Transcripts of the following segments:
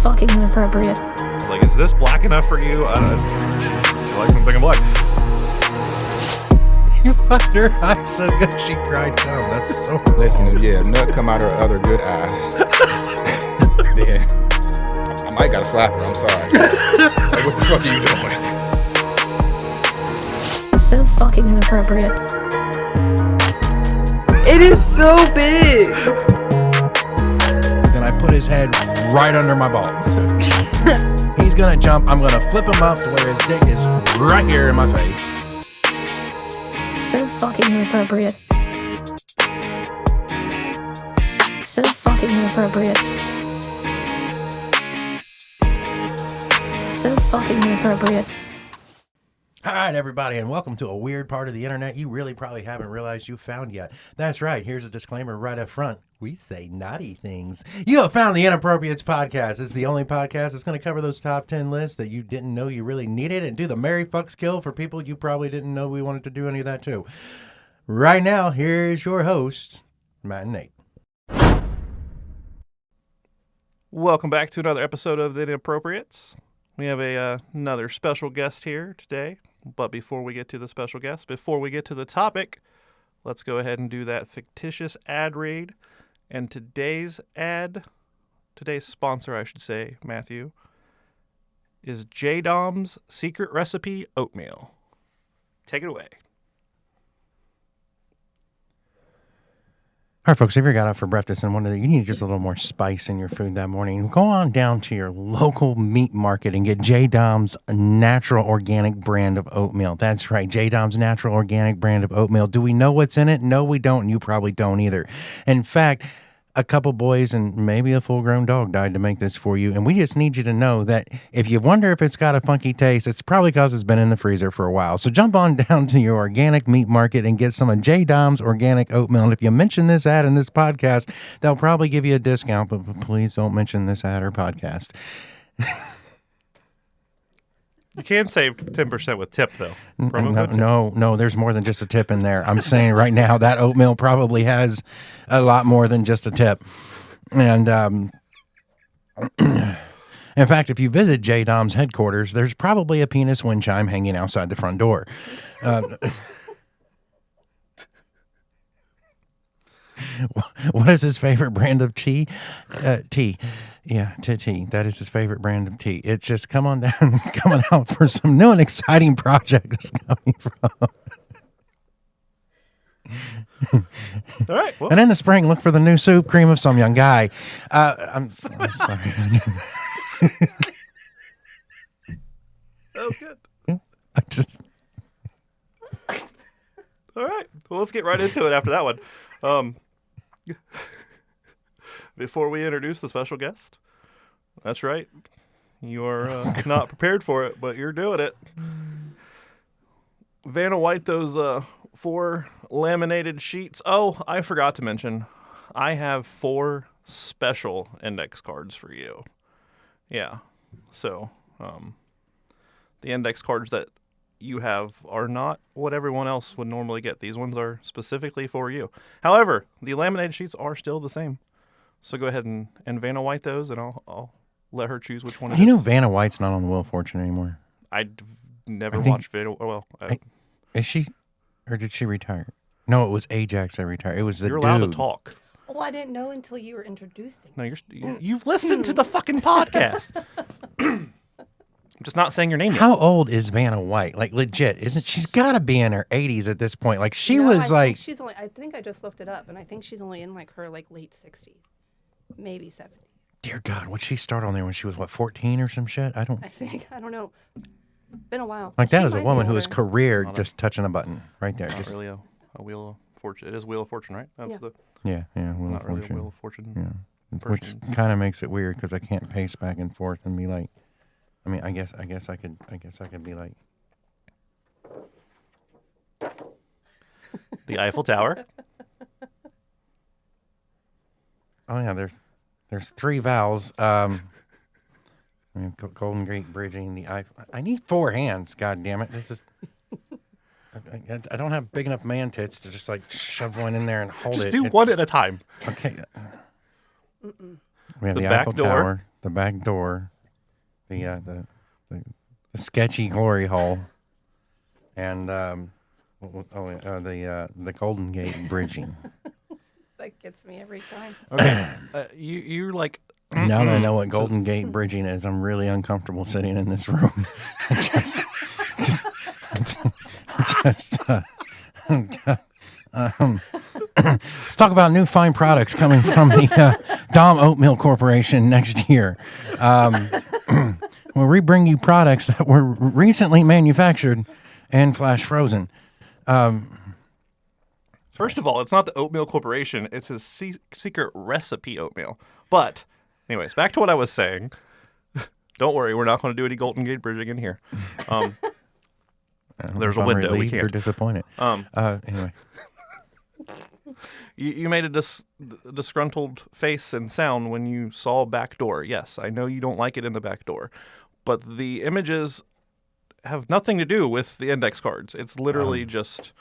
fucking inappropriate. I was like, is this black enough for you? I like something in black. You fucked her eye so good she cried cum. That's so... Listen, yeah, nut come out her other good eye. Yeah. I might gotta slap her, I'm sorry. Like, what the fuck are you doing? So fucking inappropriate. It is so big. Then I put his head right under my balls. He's gonna jump. I'm gonna flip him up to where his dick is right here in my face. So fucking inappropriate. So fucking inappropriate. So fucking inappropriate. All right, everybody, and welcome to a weird part of the internet you really probably haven't realized you found yet. That's right. Here's a disclaimer right up front. We say naughty things. You have found the Inappropriates podcast. It's the only podcast that's going to cover those top 10 lists that you didn't know you really needed and do the Mary Fuck skill for people you probably didn't know we wanted to do any of that too. Right now, here's your host, Matt and Nate. Welcome back to another episode of the Inappropriates. We have another special guest here today. But before we get to the special guest, before we get to the topic, let's go ahead and do that fictitious ad read. And today's sponsor, I should say, Matthew, is J-Dom's Secret Recipe Oatmeal. Take it away. All right, folks, if you got up for breakfast and you need just a little more spice in your food that morning, go on down to your local meat market and get J-Dom's natural organic brand of oatmeal. That's right, J-Dom's natural organic brand of oatmeal. Do we know what's in it? No, we don't, and you probably don't either. In fact, a couple boys and maybe a full-grown dog died to make this for you, and we just need you to know that if you wonder if it's got a funky taste, it's probably because it's been in the freezer for a while. So jump on down to your organic meat market and get some of J-Dom's organic oatmeal. And if you mention this ad in this podcast, they'll probably give you a discount, but please don't mention this ad or podcast. You can save 10% with tip, though. No, there's more than just a tip in there. I'm saying right now that oatmeal probably has a lot more than just a tip. And in fact, if you visit J-Dom's headquarters, there's probably a penis wind chime hanging outside the front door. What is his favorite brand of tea? Tea. Yeah, tea. That is his favorite brand of tea. It's just coming out for some new and exciting projects coming from. All right. Well. And in the spring, look for the new soup cream of some young guy. I'm sorry. That was good. I just. All right. Well, let's get right into it after that one. Before we introduce the special guest, that's right. You are not prepared for it, but you're doing it. Vanna White, those 4 laminated sheets. Oh, I forgot to mention, I have 4 special index cards for you. Yeah. So, the index cards that you have are not what everyone else would normally get. These ones are specifically for you. However, the laminated sheets are still the same. So go ahead and Vanna White those, and I'll let her choose which one it is. You know Vanna White's not on the Wheel of Fortune anymore. I've never watched Vanna. Well, is she, or did she retire? No, it was Ajax that retired. It was the You're dude. allowed to talk. Oh, I didn't know until you were introducing. No, you've listened to the fucking podcast. I'm just not saying your name yet. How old is Vanna White? Like, legit, isn't she's got to be in her 80s at this point? Like, she was like. She's only. I think I just looked it up, and I think she's only in like her late 60s, maybe 70s. Dear God, would she start on there when she was 14 or some shit? I don't know. Been a while. Like, that is a woman who has career just touching a button right there. Not really a Wheel of Fortune. It is Wheel of Fortune, right? That's yeah, Wheel of Fortune. Wheel of Fortune. Yeah, which kind of makes it weird because I can't pace back and forth and be like. I mean, I guess I could be like the Eiffel Tower. Oh yeah, there's 3 vowels. Golden Gate Bridging, the Eiffel. I need 4 hands. God damn it! This is. I don't have big enough man tits to just like shove one in there and hold it. Just do one at a time. Okay. We have The the, back Eiffel door. Tower, the back door, the sketchy glory hole, and the Golden Gate bridging. That gets me every time. Okay. You're like. Now that I know what Golden Gate bridging is, I'm really uncomfortable sitting in this room. Let's talk about new fine products coming from the Dahmer Oatmeal Corporation next year. We'll rebring you products that were recently manufactured and flash frozen. First of all, it's not the Oatmeal Corporation. It's his secret recipe oatmeal. But, anyways, back to what I was saying. Don't worry, we're not going to do any Golden Gate bridging in here. There's a window. We You're can't. disappointed. Anyway, You made a disgruntled face and sound when you saw back door. Yes, I know you don't like it in the back door. But the images have nothing to do with the index cards. It's literally just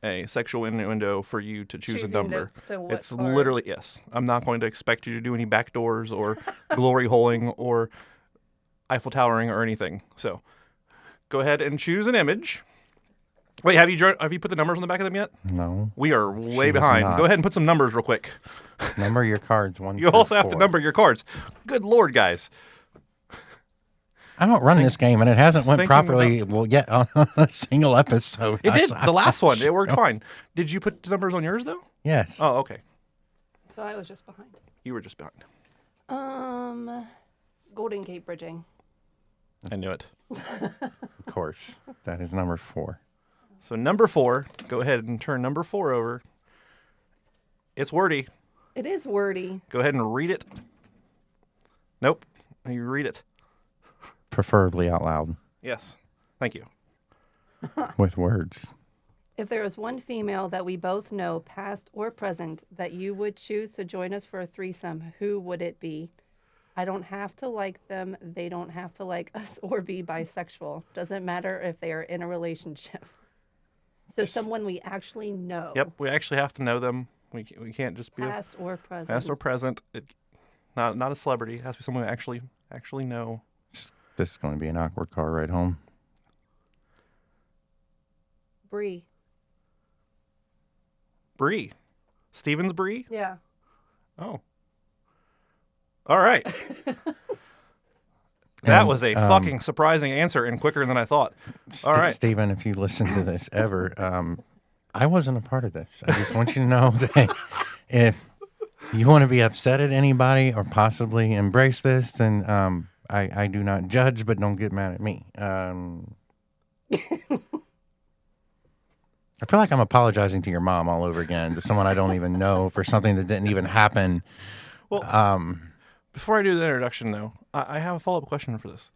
a sexual innuendo for you to choose a Choosing number. to what It's card? literally, yes. I'm not going to expect you to do any back doors or glory holing or Eiffel Towering or anything. So go ahead and choose an image. Wait, have you put the numbers on the back of them yet? no. We are way has behind. not. Go ahead and put some numbers real quick. Number your cards. 1 You through also have to 4. number your cards. Good Lord, guys. I don't run this game, and it hasn't went thinking properly. Well, yet on a single episode. It did. The last one. It worked fine. Did you put the numbers on yours, though? Yes. Oh, okay. So I was just behind. You were just behind. Golden Gate bridging. I knew it. Of course. That is number 4. So number 4, go ahead and turn number 4 over. It's wordy. It is wordy. Go ahead and read it. Nope. You read it. Preferably out loud Yes. Thank you. with words. If there is one female that we both know, past or present, that you would choose to join us for a threesome, who would it be? I don't have to like them. They don't have to like us or be bisexual. Doesn't matter if they are in a relationship. So someone we actually know. Yep. We actually have to know them. We can't just be Past or present. past or present. Not a celebrity. It has to be someone we actually know. This is going to be an awkward car ride home. Bree. Bree. Stevens Bree? Yeah. Oh. All right. That And, was a fucking surprising answer and quicker than I thought. All right. Stephen, if you listen to this ever, I wasn't a part of this. I just want you to know that if you want to be upset at anybody or possibly embrace this, then I do not judge, but don't get mad at me. I feel like I'm apologizing to your mom all over again, to someone I don't even know for something that didn't even happen. Well, before I do the introduction, though, I have a follow-up question for this.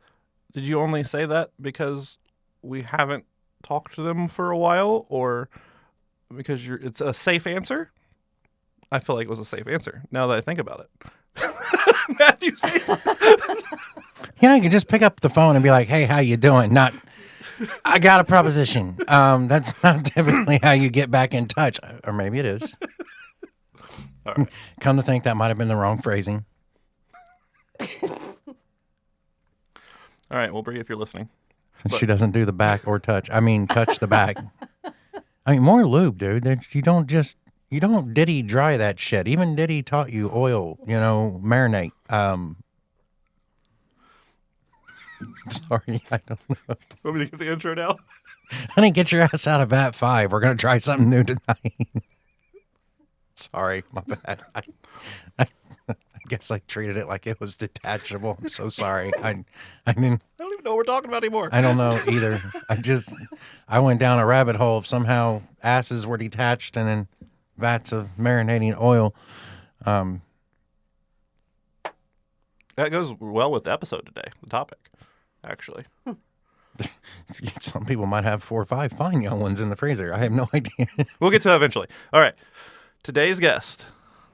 Did you only say that because we haven't talked to them for a while, or because it's a safe answer? I feel like it was a safe answer, now that I think about it. Matthew's face. You know, you can just pick up the phone and be like, "Hey, how you doing?" Not, "I got a proposition." That's not typically how you get back in touch, or maybe it is. All right. Come to think, that might have been the wrong phrasing. All right, well, Bree, if you're listening. She doesn't do the back or touch. I mean, touch the back. I mean, more lube, dude. You don't Diddy dry that shit. Even Diddy taught you oil, marinate. Sorry, I don't know. Want me to get the intro now? Honey, get your ass out of VAT 5. We're going to try something new tonight. Sorry, my bad. I guess I treated it like it was detachable. I'm so sorry. I didn't. I don't even know what we're talking about anymore. I don't know either. I went down a rabbit hole of somehow asses were detached and then vats of marinating oil. That goes well with the episode today, the topic, actually. Some people might have 4 or 5 fine young ones in the freezer. I have no idea. We'll get to that eventually. All right. Today's guest,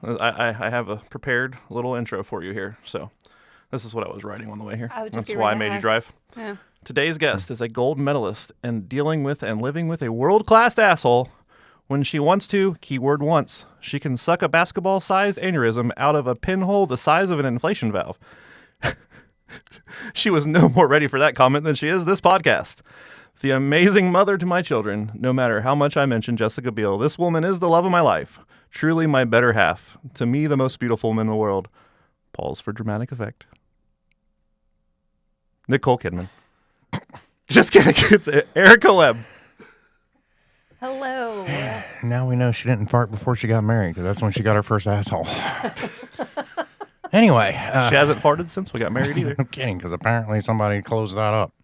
I have a prepared little intro for you here. So this is what I was writing on the way here. I was just That's getting why I ready to made you ask. drive. Yeah. Today's guest is a gold medalist in dealing with and living with a world-class asshole When she wants to, keyword wants, she can suck a basketball-sized aneurysm out of a pinhole the size of an inflation valve. She was no more ready for that comment than she is this podcast. The amazing mother to my children, no matter how much I mention Jessica Biel, this woman is the love of my life. Truly my better half. To me, the most beautiful woman in the world. Pause for dramatic effect. Nicole Kidman. Just kidding. It's Erica Webb. Hello. Now we know she didn't fart before she got married, because that's when she got her first asshole. Anyway. She hasn't farted since we got married either. I'm kidding, because apparently somebody closed that up.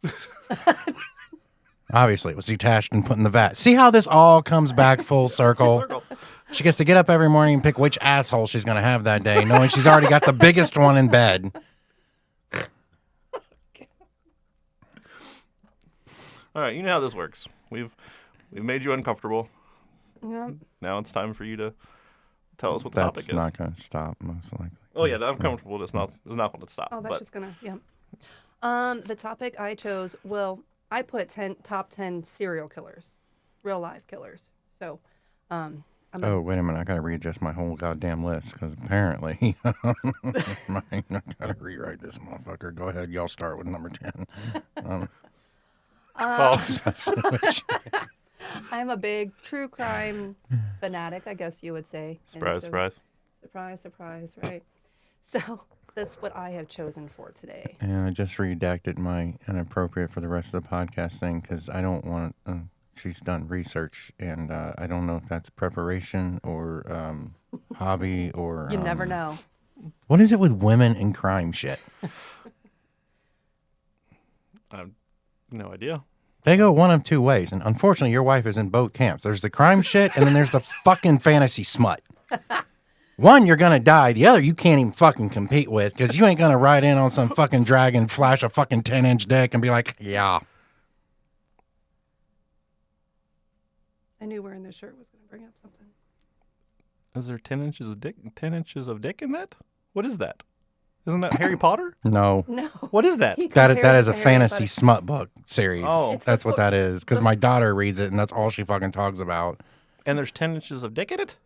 Obviously, it was detached and put in the vat. See how this all comes back full circle? She gets to get up every morning and pick which asshole she's going to have that day, knowing she's already got the biggest one in bed. All right, you know how this works. We've made you uncomfortable. Yeah. Now it's time for you to tell us what the topic is. That's not going to stop, most likely. Oh yeah, the uncomfortable is not going to stop. Oh, that's but just gonna, yeah. The topic I chose, well, I put top 10 serial killers, real life killers. So, Oh, wait a minute. I got to readjust my whole goddamn list, because apparently I got to rewrite this motherfucker. Go ahead. Y'all start with number 10. I'm a big true crime fanatic, I guess you would say. surprise, surprise. Surprise, surprise, right? So that's what I have chosen for today. And I just redacted my inappropriate for the rest of the podcast thing, because I don't want she's done research, and I don't know if that's preparation or hobby or... You never know. What is it with women and crime shit? I have no idea. They go one of two ways, and unfortunately your wife is in both camps. There's the crime shit, and then there's the fucking fantasy smut. One, you're gonna die. The other, you can't even fucking compete with, because you ain't gonna ride in on some fucking dragon, flash a fucking 10-inch dick, and be like, yeah. I knew wearing this shirt was going to bring up something. Is there 10 inches of dick? 10 inches of dick in that? What is that? Isn't that Harry Potter? No. No. What is that? That is a Harry fantasy Potter. smut book series. Oh. That's what that is. Because my daughter reads it, and that's all she fucking talks about. And there's 10 inches of dick in it?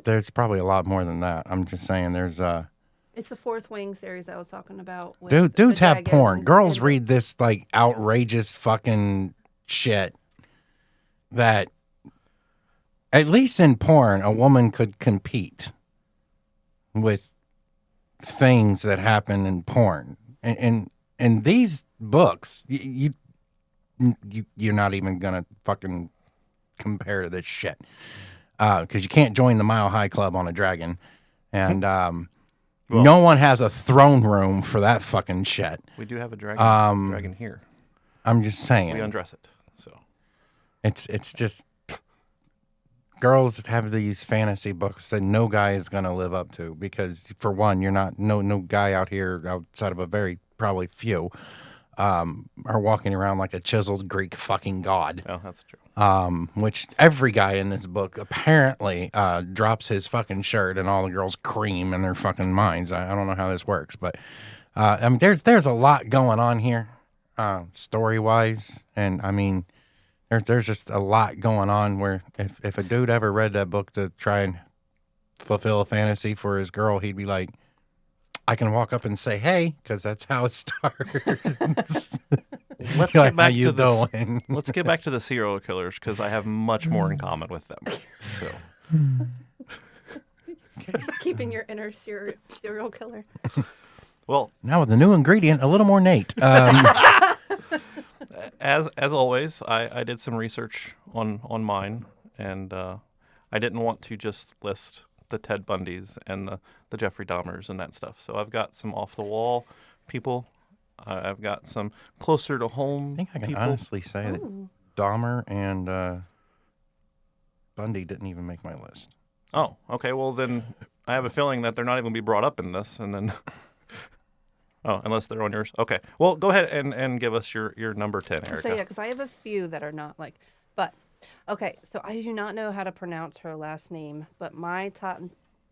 There's probably a lot more than that. I'm just saying there's... It's the Fourth Wing series I was talking about. With Dudes the have porn. dragons Girls and the- read this, like, outrageous fucking shit that... At least in porn, a woman could compete with things that happen in porn. And these books, you're not even gonna fucking compare to this shit, because you can't join the Mile High Club on a dragon, and no one has a throne room for that fucking shit. We do have a dragon here. I'm just saying, We undress it. So it's just girls have these fantasy books that no guy is gonna live up to, because for one, you're not no guy out here outside of a very probably few are walking around like a chiseled Greek fucking god. oh, that's true. Which every guy in this book apparently drops his fucking shirt and all the girls cream in their fucking minds. I don't know how this works, but I mean, there's a lot going on here, story wise, and I mean, there's just a lot going on where if a dude ever read that book to try and fulfill a fantasy for his girl, he'd be like, I can walk up and say, hey, because that's how it starts. Let's Like, get back how you to this. doing? Let's get back to the serial killers, because I have much more in common with them. So Keeping your inner serial killer. well, Now with the new ingredient, a little more Nate. as always, I did some research on mine, and I didn't want to just list the Ted Bundys and the Jeffrey Dahmers and that stuff. So I've got some off the wall people. I've got some closer to home I think I can people. honestly say that Dahmer and Bundy didn't even make my list. Oh, okay. Well, then I have a feeling that they're not even going to be brought up in this, and then. Oh, unless they're on yours. Okay. Well, go ahead and give us your number 10, Erica. So yeah, because I have a few that are not like, but okay. So I do not know how to pronounce her last name, but my top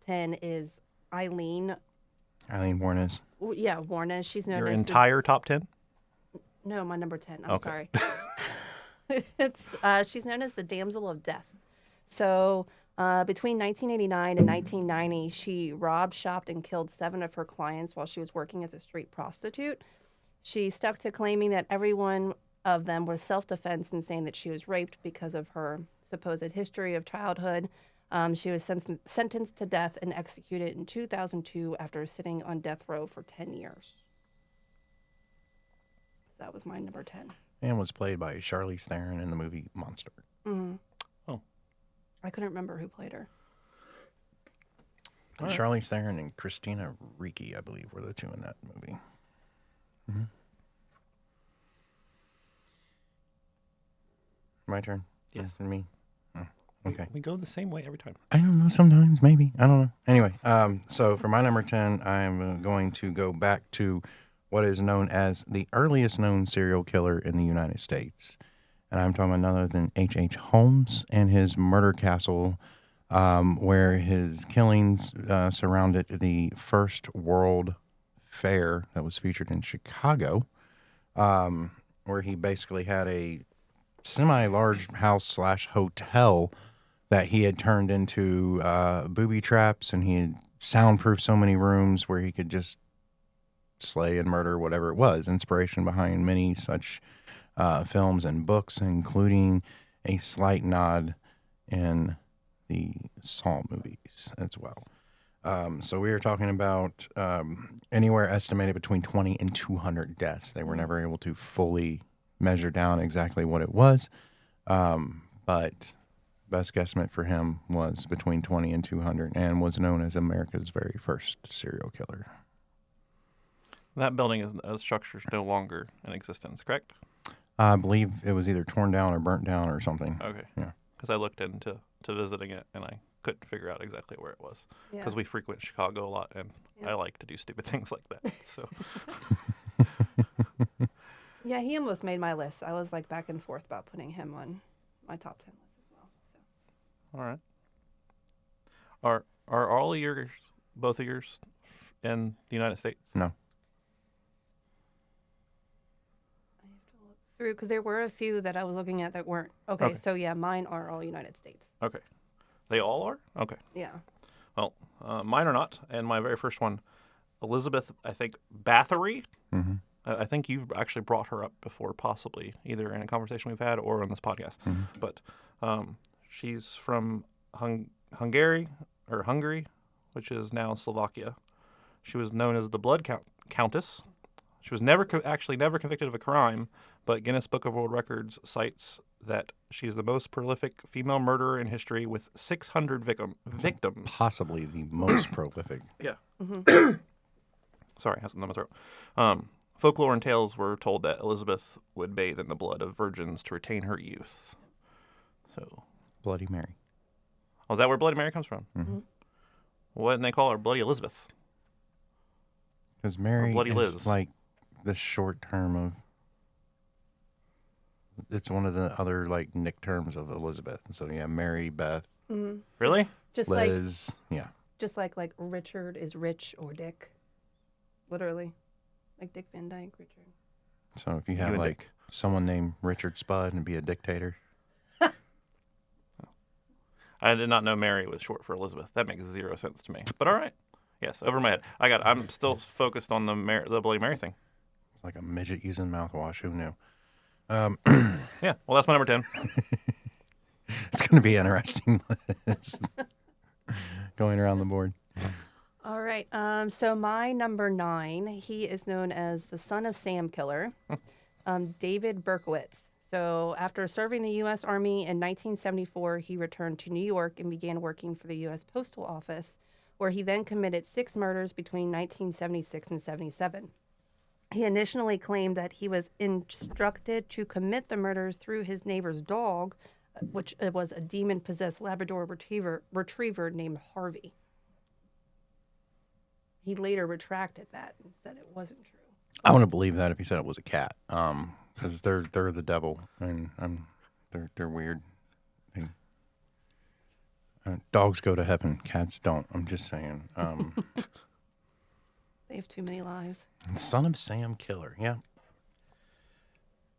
10 is Eileen. Eileen Warnes. Yeah, Warnes. She's known Your as entire top 10? no, my number 10. I'm Okay. sorry. It's she's known as the Damsel of Death. So between 1989 and 1990, she robbed, shopped, and killed 7 of her clients while she was working as a street prostitute. She stuck to claiming that every one of them was self-defense and saying that she was raped because of her supposed history of childhood. She was sentenced to death and executed in 2002 after sitting on death row for 10 years. That was my number 10. And was played by Charlize Theron in the movie Monster. Mm-hmm. Oh. I couldn't remember who played her. All right. Charlize Theron and Christina Ricci, I believe, were the two in that movie. Mm-hmm. My turn? Yes. And me? Oh, okay. We go the same way every time. I don't know. Sometimes, maybe. I don't know. Anyway, so for my number 10, I'm going to go back to what is known as the earliest known serial killer in the United States. And I'm talking about none other than H.H. Holmes and his murder castle, where his killings surrounded the first World Fair that was featured in Chicago, where he basically had a semi-large house / hotel that he had turned into booby traps, and he had soundproofed so many rooms where he could just slay and murder whatever it was. Inspiration behind many such films and books, including a slight nod in the Saw movies as well. So we are talking about anywhere estimated between 20 and 200 deaths. They were never able to fully measure down exactly what it was, but best guesstimate for him was between 20 and 200, and was known as America's very first serial killer. That building is structure is no longer in existence, correct? I believe it was either torn down or burnt down or something. Okay. Yeah. Because I looked into visiting it and I couldn't figure out exactly where it was. Yeah. Because we frequent Chicago a lot and Yeah. I like to do stupid things like that. So Yeah, he almost made my list. I was like back and forth about putting him on my top 10 list as well. So. all right. Are all of yours, both of yours, in the United States? No. I have to look through because there were a few that I was looking at that weren't. Okay, Okay. so yeah, mine are all United States. Okay. They all are? Okay. Yeah. Well, mine are not. And my very first one, Elizabeth, I think, Bathory. Mm-hmm. I think you've actually brought her up before, possibly, either in a conversation we've had or on this podcast. Mm-hmm. But she's from Hungary, which is now Slovakia. She was known as the Blood Countess. She was never convicted of a crime, but Guinness Book of World Records cites that she's the most prolific female murderer in history with 600 victims. Possibly the most prolific. Yeah. Mm-hmm. Sorry, I have something in my throat. Folklore and tales were told that Elizabeth would bathe in the blood of virgins to retain her youth. So, Bloody Mary. oh, is that where Bloody Mary comes from? Mm-hmm. Why didn't they call her Bloody Elizabeth? Because Mary Bloody is Liz. like the short term of. It's one of the other like nick terms of Elizabeth. So yeah, Mary, Beth, Mm-hmm. Really? Just Liz. Yeah. like Richard is Rich or Dick. Literally. Like Dick Van Dyke, Richard. So if you have and like Dick. someone named Richard Spud and be a dictator. I did not know Mary was short for Elizabeth. That makes zero sense to me. But all right. Yes, over my head. I'm still focused on the Bloody Mary thing. It's like a midget using mouthwash. Who knew? Yeah. Well, that's my number 10. It's going to be interesting list. Going around the board. All right. So my number 9, he is known as the son of Sam killer, David Berkowitz. So after serving the U.S. Army in 1974, he returned to New York and began working for the U.S. Postal Office, where he then committed 6 murders between 1976 and 77. He initially claimed that he was instructed to commit the murders through his neighbor's dog, which was a demon-possessed Labrador retriever named Harvey. He later retracted that and said it wasn't true. I want to believe that if he said it was a cat, because they're the devil and they're weird. Dogs go to heaven, cats don't. I'm just saying. They have too many lives. Son of Sam killer, yeah.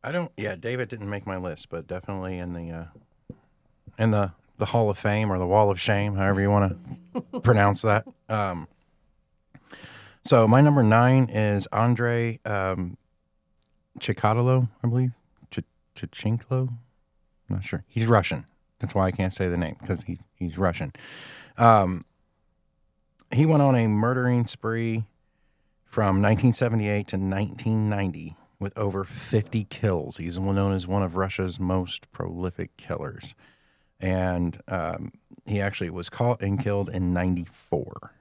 I don't. Yeah, David didn't make my list, but definitely in the the Hall of Fame or the Wall of Shame, however you want to pronounce that. So my number 9 is Andrei Chikatilo, I believe. Chichinklo? Not sure. He's Russian. That's why I can't say the name, because he's Russian. He went on a murdering spree from 1978 to 1990 with over 50 kills. He's known as one of Russia's most prolific killers. And he actually was caught and killed in 94.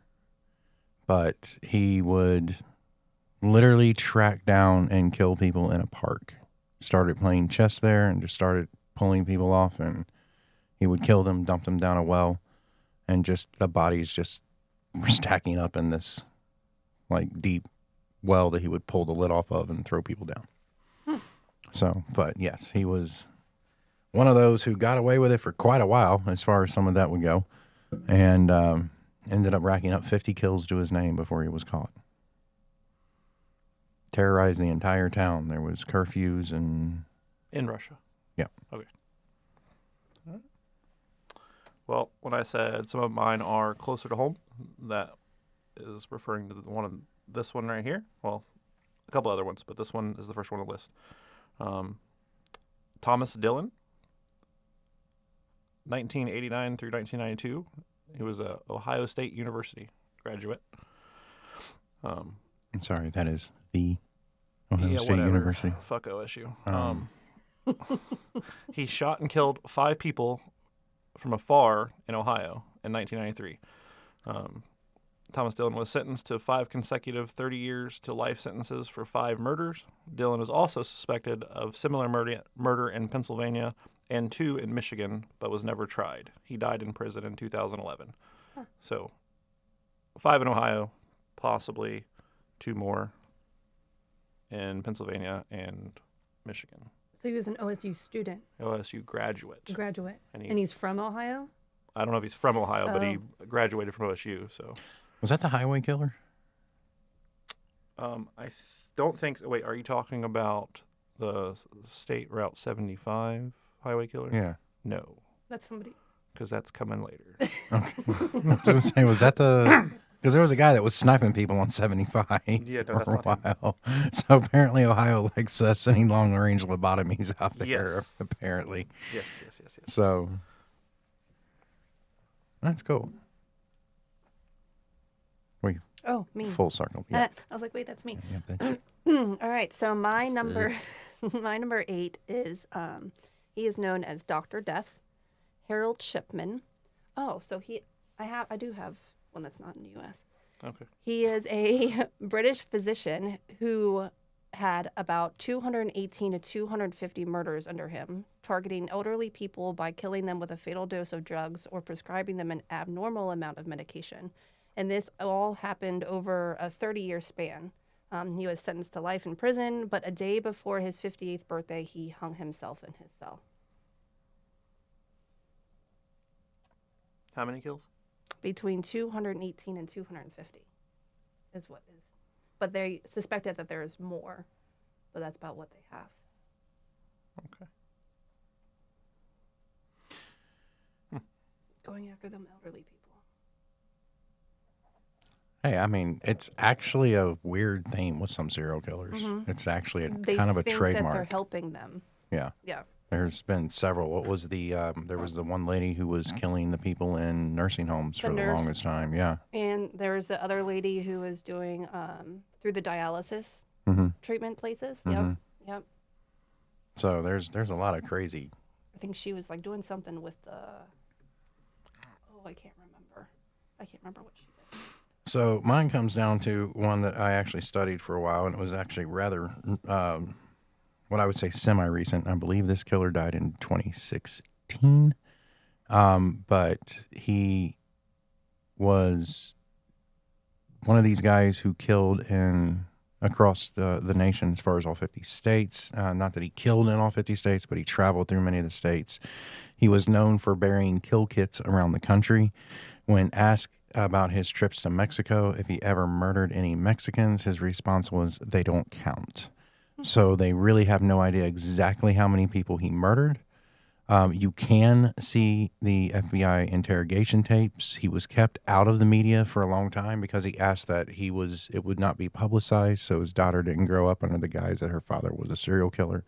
But he would literally track down and kill people in a park. Started playing chess there and just started pulling people off, and he would kill them, dump them down a well, and just the bodies just were stacking up in this like deep well that he would pull the lid off of and throw people down. So, but yes, he was one of those who got away with it for quite a while as far as some of that would go, and ended up racking up 50 kills to his name before he was caught. Terrorized the entire town. There was curfews and... In Russia. Yeah. Okay. All right. Well, when I said some of mine are closer to home, that is referring to this one right here. Well, a couple other ones, but this one is the first one on the list. Thomas Dillon, 1989 through 1992. He was a Ohio State University graduate. I'm sorry, that is the Ohio State whatever. University. Fuck OSU. He shot and killed 5 people from afar in Ohio in 1993. Thomas Dillon was sentenced to 5 consecutive 30 years to life sentences for 5 murders. Dillon is also suspected of similar murder in Pennsylvania and 2 in Michigan, but was never tried. He died in prison in 2011. Huh. So 5 in Ohio, possibly 2 more in Pennsylvania and Michigan. So he was an OSU student. OSU graduate. And he's from Ohio? I don't know if he's from Ohio, but he graduated from OSU. So, was that the highway killer? Don't think. Wait, are you talking about the State Route 75 highway killer? Yeah. No. That's somebody. Because that's coming later. Okay. I was going to say, was that the... Because there was a guy that was sniping people on 75 for a while. So apparently Ohio likes sending long-range lobotomies out there, yes. apparently. Yes. So, that's cool. Oh, me. Full circle. Yeah. I was like, wait, that's me. Yeah, All right, so my number 8 is, he is known as Dr. Death, Harold Shipman. Oh, so I do have one that's not in the U.S. Okay. He is a British physician who had about 218 to 250 murders under him, targeting elderly people by killing them with a fatal dose of drugs or prescribing them an abnormal amount of medication. And this all happened over a 30-year span. He was sentenced to life in prison, but a day before his 58th birthday, he hung himself in his cell. How many kills? Between 218 and 250 is what is. But they suspected that there's more, but that's about what they have. Okay. Going after them elderly people. Hey, I mean, it's actually a weird theme with some serial killers. Mm-hmm. It's actually kind of a trademark. That they're helping them. Yeah. Yeah. There's been several. What was there was the one lady who was killing the people in nursing homes for the longest time. Yeah. And there was the other lady who was doing through the dialysis treatment places. Mm-hmm. Yep. So there's a lot of crazy. I think she was like doing something with the. Oh, I can't remember. What she did. So mine comes down to one that I actually studied for a while, and it was actually rather, what I would say semi-recent. I believe this killer died in 2016, but he was one of these guys who killed across the nation as far as all 50 states. Not that he killed in all 50 states, but he traveled through many of the states. He was known for burying kill kits around the country. When asked about his trips to Mexico, if he ever murdered any Mexicans, his response was, they don't count. So they really have no idea exactly how many people he murdered. You can see the FBI interrogation tapes. He was kept out of the media for a long time because he asked that it would not be publicized, so his daughter didn't grow up under the guise that her father was a serial killer.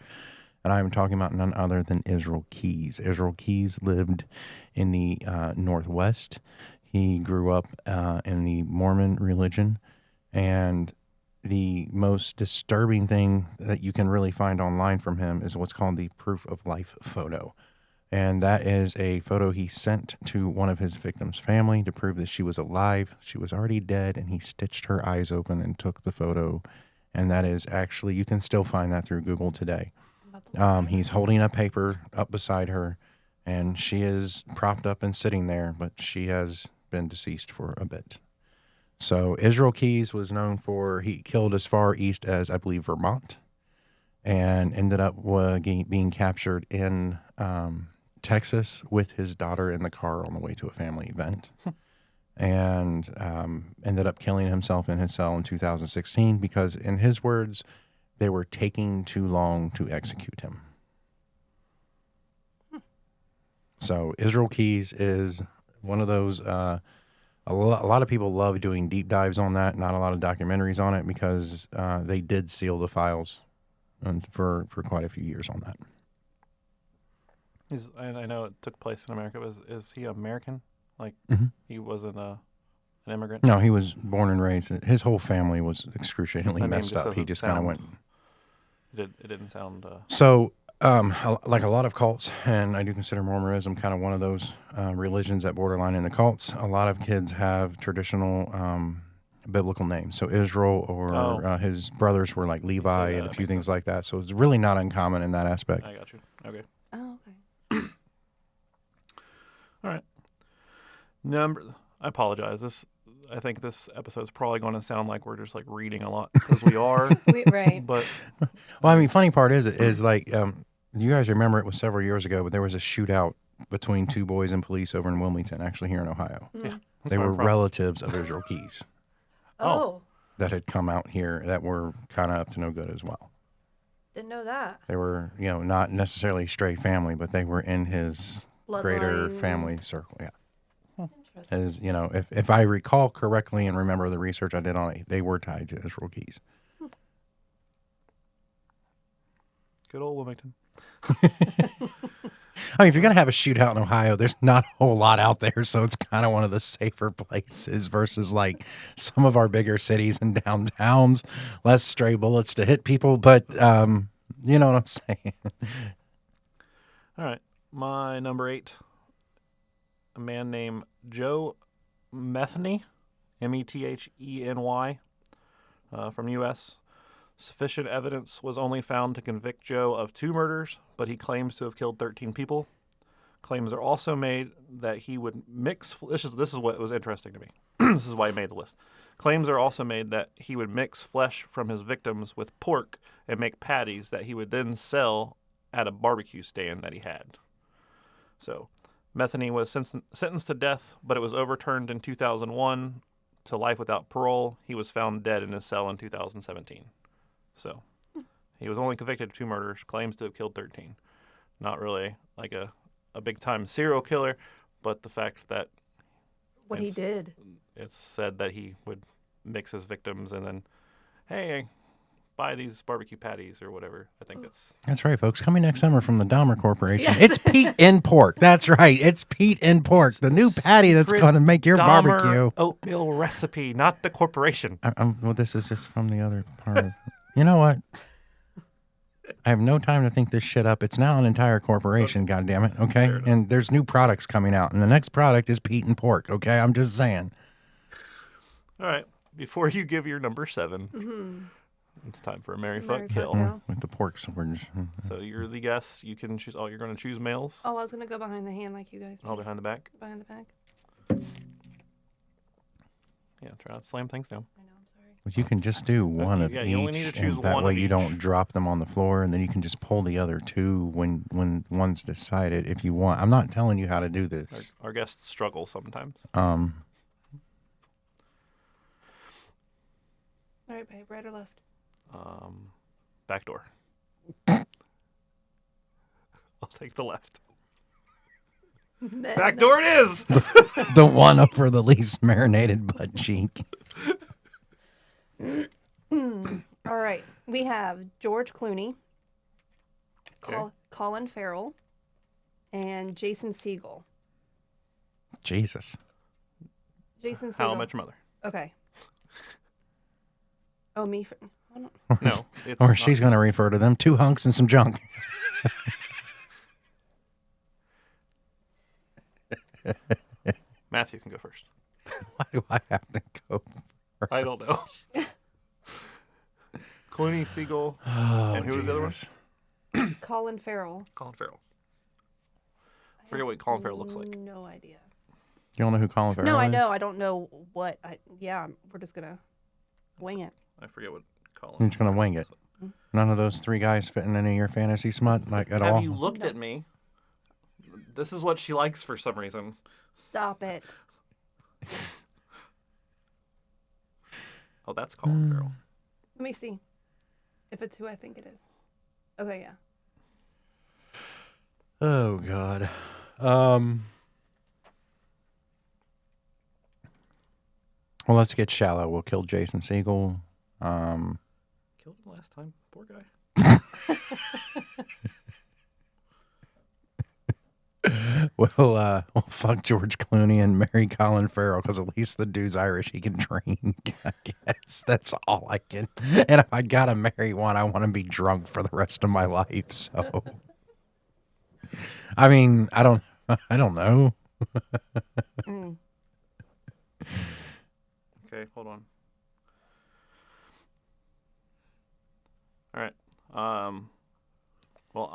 And I'm talking about none other than Israel Keys. Israel Keys lived in the Northwest. He grew up in the Mormon religion, and the most disturbing thing that you can really find online from him is what's called the proof of life photo. And that is a photo he sent to one of his victims' family to prove that she was alive. She was already dead, and he stitched her eyes open and took the photo. And that is actually, you can still find that through Google today. He's holding a paper up beside her, and she is propped up and sitting there, but she has been deceased for a bit. So Israel Keys was known for, he killed as far east as, I believe, Vermont, and ended up being captured in Texas with his daughter in the car on the way to a family event, and ended up killing himself in his cell in 2016 because, in his words, they were taking too long to execute him. So Israel Keys is one of those, a lot of people love doing deep dives on that, not a lot of documentaries on it because they did seal the files for quite a few years on that. I know it took place in America. Is he American? Like, he wasn't an immigrant? No, he was born and raised. His whole family was excruciatingly messed up. He doesn't just kind of went. It didn't sound. So, like a lot of cults, and I do consider Mormonism kind of one of those religions that borderline in the cults. A lot of kids have traditional biblical names. So Israel or his brothers were like Levi and a few things like that. So it's really not uncommon in that aspect. I got you. Okay. Oh, okay. All right. I apologize. I think this episode is probably going to sound like we're just like reading a lot because we are. Right. But well, I mean, funny part is like you guys remember it was several years ago, but there was a shootout between two boys and police over in Wilmington, actually here in Ohio. yeah, They were relatives of Israel Keys Oh. that had come out here that were kind of up to no good as well. Didn't know that. They were, not necessarily straight family, but they were in his greater Bloodline. family circle. Yeah. Interesting. As if I recall correctly and remember the research I did on it, they were tied to Israel Keys. good old Wilmington. I mean, if you're going to have a shootout in Ohio, there's not a whole lot out there, so it's kind of one of the safer places versus like some of our bigger cities and downtowns. Less stray bullets to hit people, but you know what I'm saying. All right. My number 8, a man named Joe Metheny, Metheny, from U.S. Sufficient evidence was only found to convict Joe of 2 murders, but he claims to have killed 13 people. Claims are also made that he would mix. This is what was interesting to me. This is why he made the list. Claims are also made that he would mix flesh from his victims with pork and make patties that he would then sell at a barbecue stand that he had. So, Metheny was sentenced to death, but it was overturned in 2001 to life without parole. He was found dead in his cell in 2017. So, he was only convicted of 2 murders, claims to have killed 13. Not really like a big-time serial killer, but the fact that What he did. it's said that he would mix his victims and then, hey, buy these barbecue patties or whatever. I think That's right, folks. Coming next summer from the Dahmer Corporation. Yes. It's Pete in Pork. That's right. It's Pete in Pork, the new patty that's going to make your Dahmer barbecue. Oatmeal recipe, not the corporation. Well, this is just from the other part of. You know what? I have no time to think this shit up. It's now an entire corporation, goddammit, okay? And there's new products coming out, and the next product is Pete and Pork, okay? I'm just saying. All right. Before you give your number 7, it's time for a Mary Fuck Kill. Kill. With the pork swords. So you're the guest. You can choose. Oh, you're going to choose males. Oh, I was going to go behind the hand like you guys. All behind the back. Behind the back. Yeah, try not to slam things down. I know, I'm sorry. But you can just do one of Yeah, each, you only need to choose and that one way of you each. don't drop them on the floor, and then you can just pull the other 2 when one's decided if you want. I'm not telling you how to do this. Our guests struggle sometimes. All right, babe. Right or left? Back door. I'll take the left. Back door it is. The one up for the least marinated butt cheek. All right. We have George Clooney, Okay. Colin Farrell, and Jason Segel. Jesus. Jason Segel. How I Met Your Mother. Okay. Oh, me. No, it's Or not. she's going to refer to them, 2 hunks and some junk. Matthew can go first. Why do I have to go? I don't know. Clooney, Siegel, Oh, and who was the other one? Jesus. Colin Farrell. Colin Farrell. I forget what Colin Farrell looks like. No idea. You don't know who Colin Farrell No, I is? know. I don't know what. We're just gonna wing it. I forget what Colin. You're just going to Farrell wing it. looks like. None of those 3 guys fit in any of your fantasy smut, like, at all? Have you looked at me? This is what she likes for some reason. Stop it. Oh, that's Colin Farrell. Let me see if it's who I think it is. Okay, yeah. Oh, God. Well, let's get shallow. We'll kill Jason Segel. Killed him last time. Poor guy. We'll fuck George Clooney and marry Colin Farrell because at least the dude's Irish. He can drink. I guess that's all I can. And if I gotta marry one, I want to be drunk for the rest of my life. So, I mean, I don't know. Okay, hold on. All right. Well,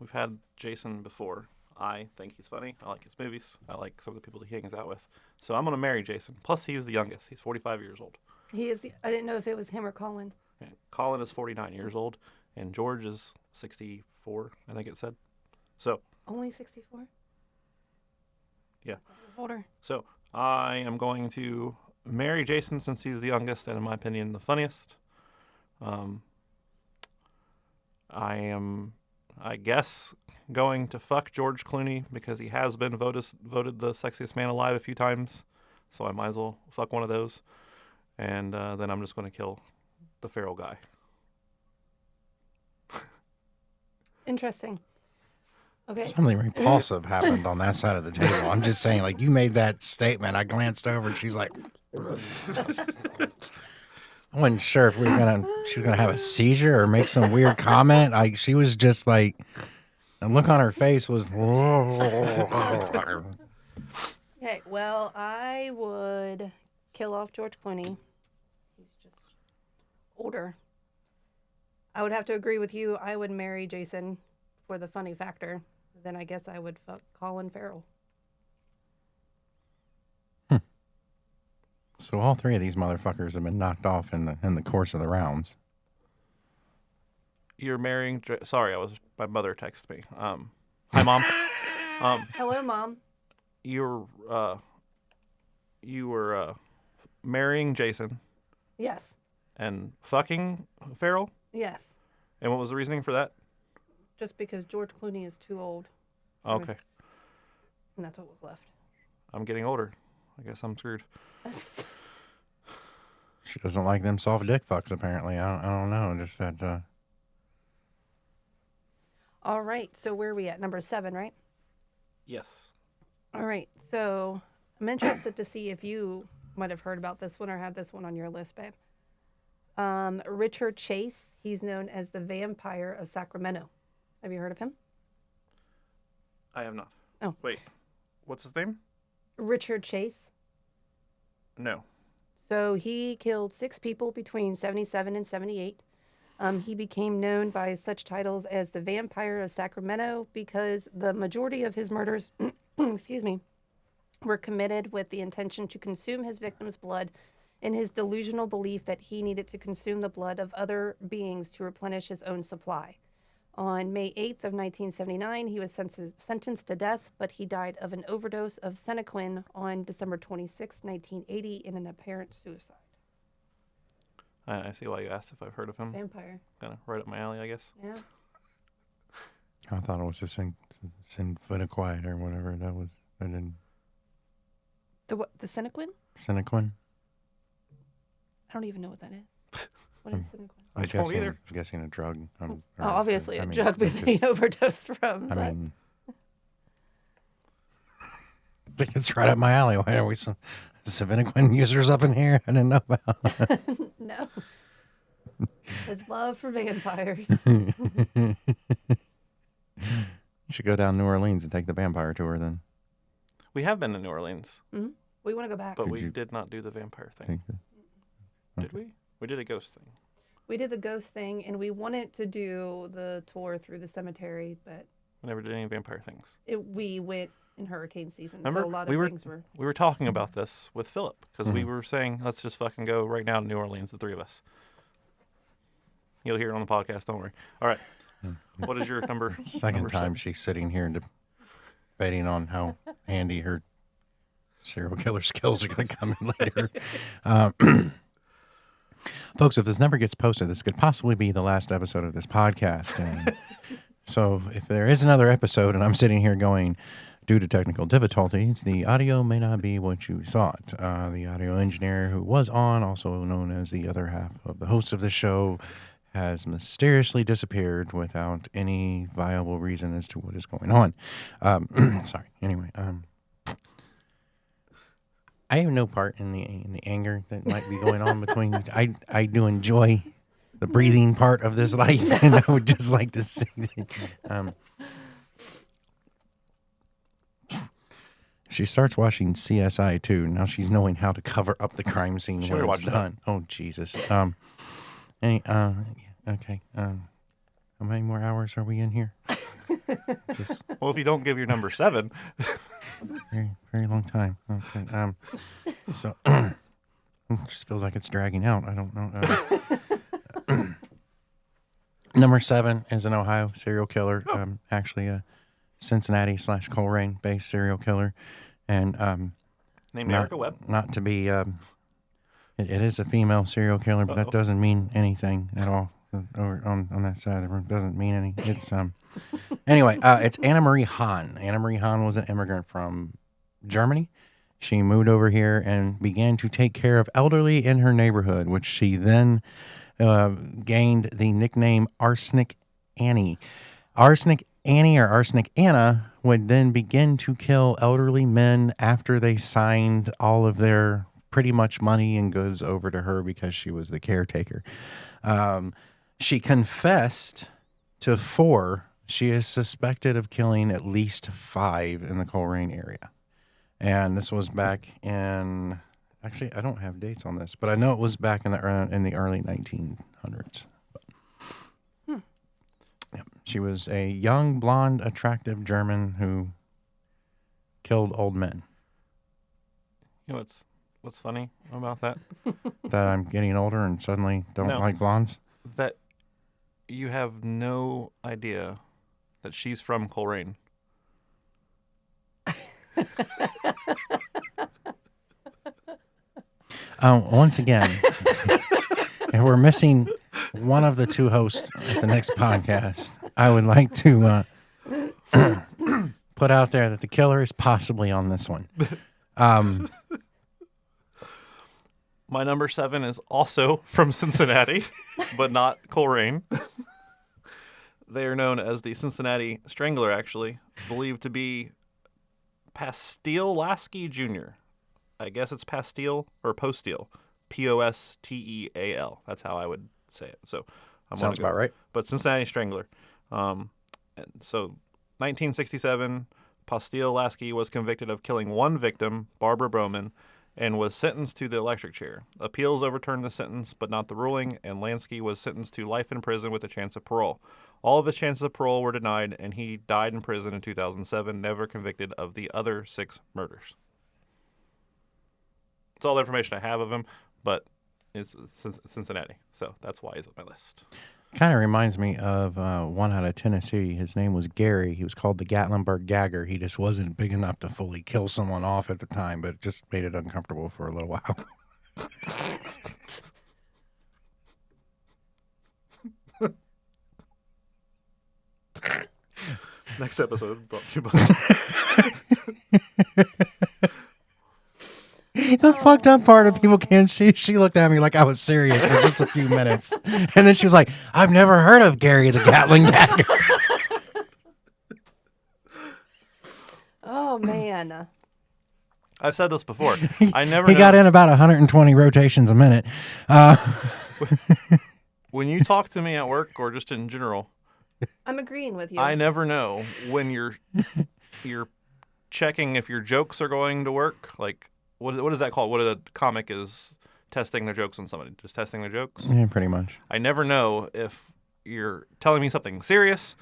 we've had Jason before. I think he's funny. I like his movies. I like some of the people that he hangs out with. So I'm gonna marry Jason. Plus, he's the youngest. He's 45 years old. He is. I didn't know if it was him or Colin. Yeah, Colin is 49 years old, and George is 64. I think it said. So Only 64. yeah. Older. So I am going to marry Jason since he's the youngest and, in my opinion, the funniest. I guess, going to fuck George Clooney because he has been voted the sexiest man alive a few times. So I might as well fuck one of those. And then I'm just going to kill the Farrell guy. Interesting. Okay. Something repulsive happened on that side of the table. I'm just saying, like, you made that statement. I glanced over and she's like, I wasn't sure if she was gonna have a seizure or make some weird comment. Like, she was just like, the look on her face was. Okay. Well, I would kill off George Clooney. He's just older. I would have to agree with you. I would marry Jason for the funny factor. Then I guess I would fuck Colin Farrell. So all 3 of these motherfuckers have been knocked off in the course of the rounds. You're marrying. Sorry, my mother texted me. Hi, Mom. Hello, Mom. You were marrying Jason Yes. and fucking Farrell. Yes. And what was the reasoning for that? Just because George Clooney is too old. Okay, And that's what was left. I'm getting older. I guess I'm screwed. She doesn't like them soft dick fucks, apparently. I don't know. Just that. All right. So where are we at? Number 7, right? Yes. All right. So I'm interested to see if you might have heard about this one or had this one on your list, babe. Richard Chase. He's known as the Vampire of Sacramento. Have you heard of him? I have not. Oh. Wait. What's his name? Richard Chase. No. So he killed 6 people between 77 and 78. He became known by such titles as the Vampire of Sacramento because the majority of his murders, excuse me, were committed with the intention to consume his victim's blood in his delusional belief that he needed to consume the blood of other beings to replenish his own supply. On May 8th of 1979, he was sentenced to death, but he died of an overdose of Senequin on December 26, 1980, in an apparent suicide. I see why you asked if I've heard of him. Vampire. Kind of right up my alley, I guess. Yeah. I thought it was just Sinfoniquiet or whatever that was. I didn't. The what? The Cinequin? Cinequin? I don't even know what that is. What is Cinequin? I don't either. I'm guessing a drug. Obviously I a mean, drug it's that they overdosed from. I but mean, it's right up my alley. Why are we some Saviniquin users up in here? I didn't know about. no. His love for vampires. You should go down New Orleans and take the vampire tour then. We have been to New Orleans, We want to go back. but Did we you- did not do the vampire thing. Take the- Did we? We did a ghost thing. We did the ghost thing, and we wanted to do the tour through the cemetery, but We never did any vampire things. we went in hurricane season, Remember, so a lot we of were things were. we were talking about this with Philip because we were saying let's just fucking go right now to New Orleans, the three of us. You'll hear it on the podcast. Don't worry. All right. What is your number? Second number time seven? she's sitting here debating on how handy her serial killer skills are going to come in later. Folks, if this never gets posted, this could possibly be the last episode of this podcast. And so if there is another episode and I'm sitting here going, due to technical difficulties, the audio may not be what you thought. The audio engineer who was on, also known as the other half of the host of the show, has mysteriously disappeared without any viable reason as to what is going on. Sorry. Anyway, I have no part in the anger that might be going on between you. I do enjoy the breathing part of this life, and I would just like to see that. She starts watching CSI too. Now she's knowing how to cover up the crime scene She when already it's watched that. done. Oh Jesus. Okay. How many more hours are we in here? Just Well, if you don't give your number 7, very, very long time. Okay. So it just feels like it's dragging out. I don't know. Number 7 is an Ohio serial killer. Actually a Cincinnati/Coleraine based serial killer, and named Erica Webb. Not to be. It is a female serial killer, but that doesn't mean anything at all. Over on that side of the room doesn't mean any. It's anyway. It's Anna Marie Hahn. Anna Marie Hahn was an immigrant from Germany. She moved over here and began to take care of elderly in her neighborhood, which she then gained the nickname Arsenic Annie. Arsenic Annie or Arsenic Anna would then begin to kill elderly men after they signed all of their pretty much money and goods over to her because she was the caretaker. She confessed to 4. She is suspected of killing at least 5 in the Coleraine area. And this was back in, actually, I don't have dates on this, but I know it was back in the early 1900s. Yep. She was a young, blonde, attractive German who killed old men. You know what's funny about that? That I'm getting older and suddenly don't No. like blondes. That you have no idea that she's from Coleraine. Once again, if we're missing one of the 2 hosts at the next podcast, I would like to put out there that the killer is possibly on this one. My number 7 is also from Cincinnati, but not Coleraine. They are known as the Cincinnati Strangler, actually, believed to be Pastille Lasky Jr. I guess it's Pastille or Posteel. Posteal. That's how I would say it. So I'm Sounds about right. But Cincinnati Strangler. And so 1967, Pastille Lasky was convicted of killing 1 victim, Barbara Broman, and was sentenced to the electric chair. Appeals overturned the sentence, but not the ruling, and Lansky was sentenced to life in prison with a chance of parole. All of his chances of parole were denied, and he died in prison in 2007, never convicted of the other 6 murders. That's all the information I have of him, but it's Cincinnati, so that's why he's on my list. Kind of reminds me of one out of Tennessee. His name was Gary. He was called the Gatlinburg Gagger. He just wasn't big enough to fully kill someone off at the time, but it just made it uncomfortable for a little while. Next episode brought to you by. The fucked up part of people can't see. She looked at me like I was serious for just a few minutes, and then she was like, "I've never heard of Gary the Gatling Dagger." Oh man. I've said this before. I never. He know. got in about 120 rotations a minute. When you talk to me at work or just in general, I'm agreeing with you. I never know when you're checking if your jokes are going to work. Like, what is that called? What a comic is testing their jokes on somebody. Just testing their jokes. Yeah, pretty much. I never know if you're telling me something serious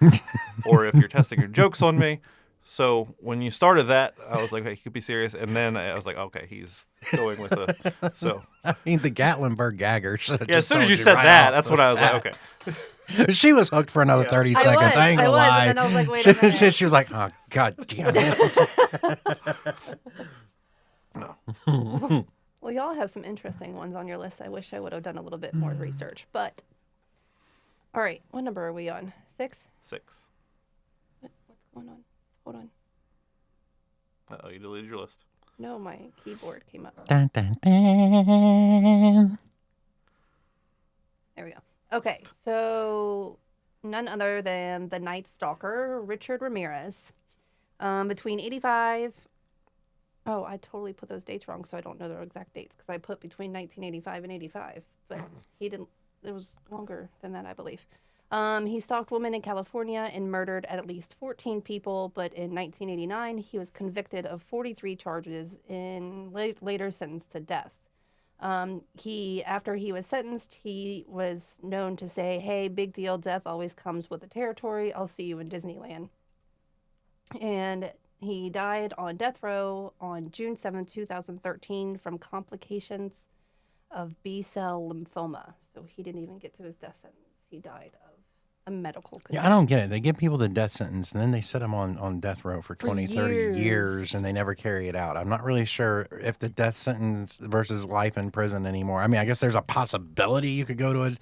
or if you're testing your jokes on me. So when you started that, I was like, hey, he could be serious. And then I was like, okay, he's going with a... So, I mean, the Gatlinburg gagger. yeah, as soon as you said that, that's when I was like, okay. She was hooked for another 30 seconds. I ain't gonna lie. And then I was like, wait a minute. She was like, oh, God damn it. Well, y'all have some interesting ones on your list. I wish I would have done a little bit more research. But, all right, what number are we on? 6? 6. What's going on? Hold on. Uh-oh, you deleted your list. No, my keyboard came up. Dun, dun, dun. There we go. Okay, so none other than the Night Stalker, Richard Ramirez. Between 85... Oh, I totally put those dates wrong, so I don't know their exact dates, because I put between 1985 and 85, but he didn't... It was longer than that, I believe. He stalked women in California and murdered at least 14 people, but in 1989, he was convicted of 43 charges and later sentenced to death. After he was sentenced, he was known to say, hey, big deal, death always comes with the territory. I'll see you in Disneyland. And he died on death row on June 7, 2013 from complications of B-cell lymphoma. So he didn't even get to his death sentence. He died of a medical condition. Yeah, I don't get it. They give people the death sentence, and then they set them on death row for 20, 30 years, and they never carry it out. I'm not really sure if the death sentence versus life in prison anymore. I mean, I guess there's a possibility you could go to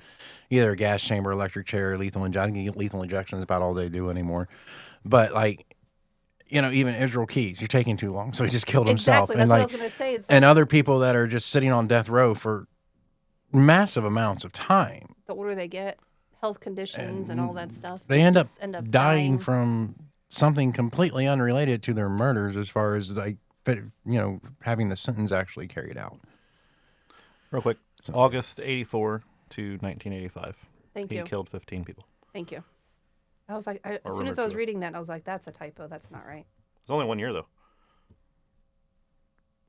either a gas chamber, electric chair, lethal injection. Lethal injection is about all they do anymore. But, like, you know, even Israel Keys, you're taking too long, so he just killed himself. Exactly, that's what I was going to say. And other people that are just sitting on death row for massive amounts of time. The older they get, health conditions and all that stuff. They end up dying from something completely unrelated to their murders, as far as having the sentence actually carried out. Real quick, August 84 to 1985. Thank you. He killed 15 people. Thank you. I was like, as soon as I was reading that, I was like, that's a typo. That's not right. It's only 1 year, though.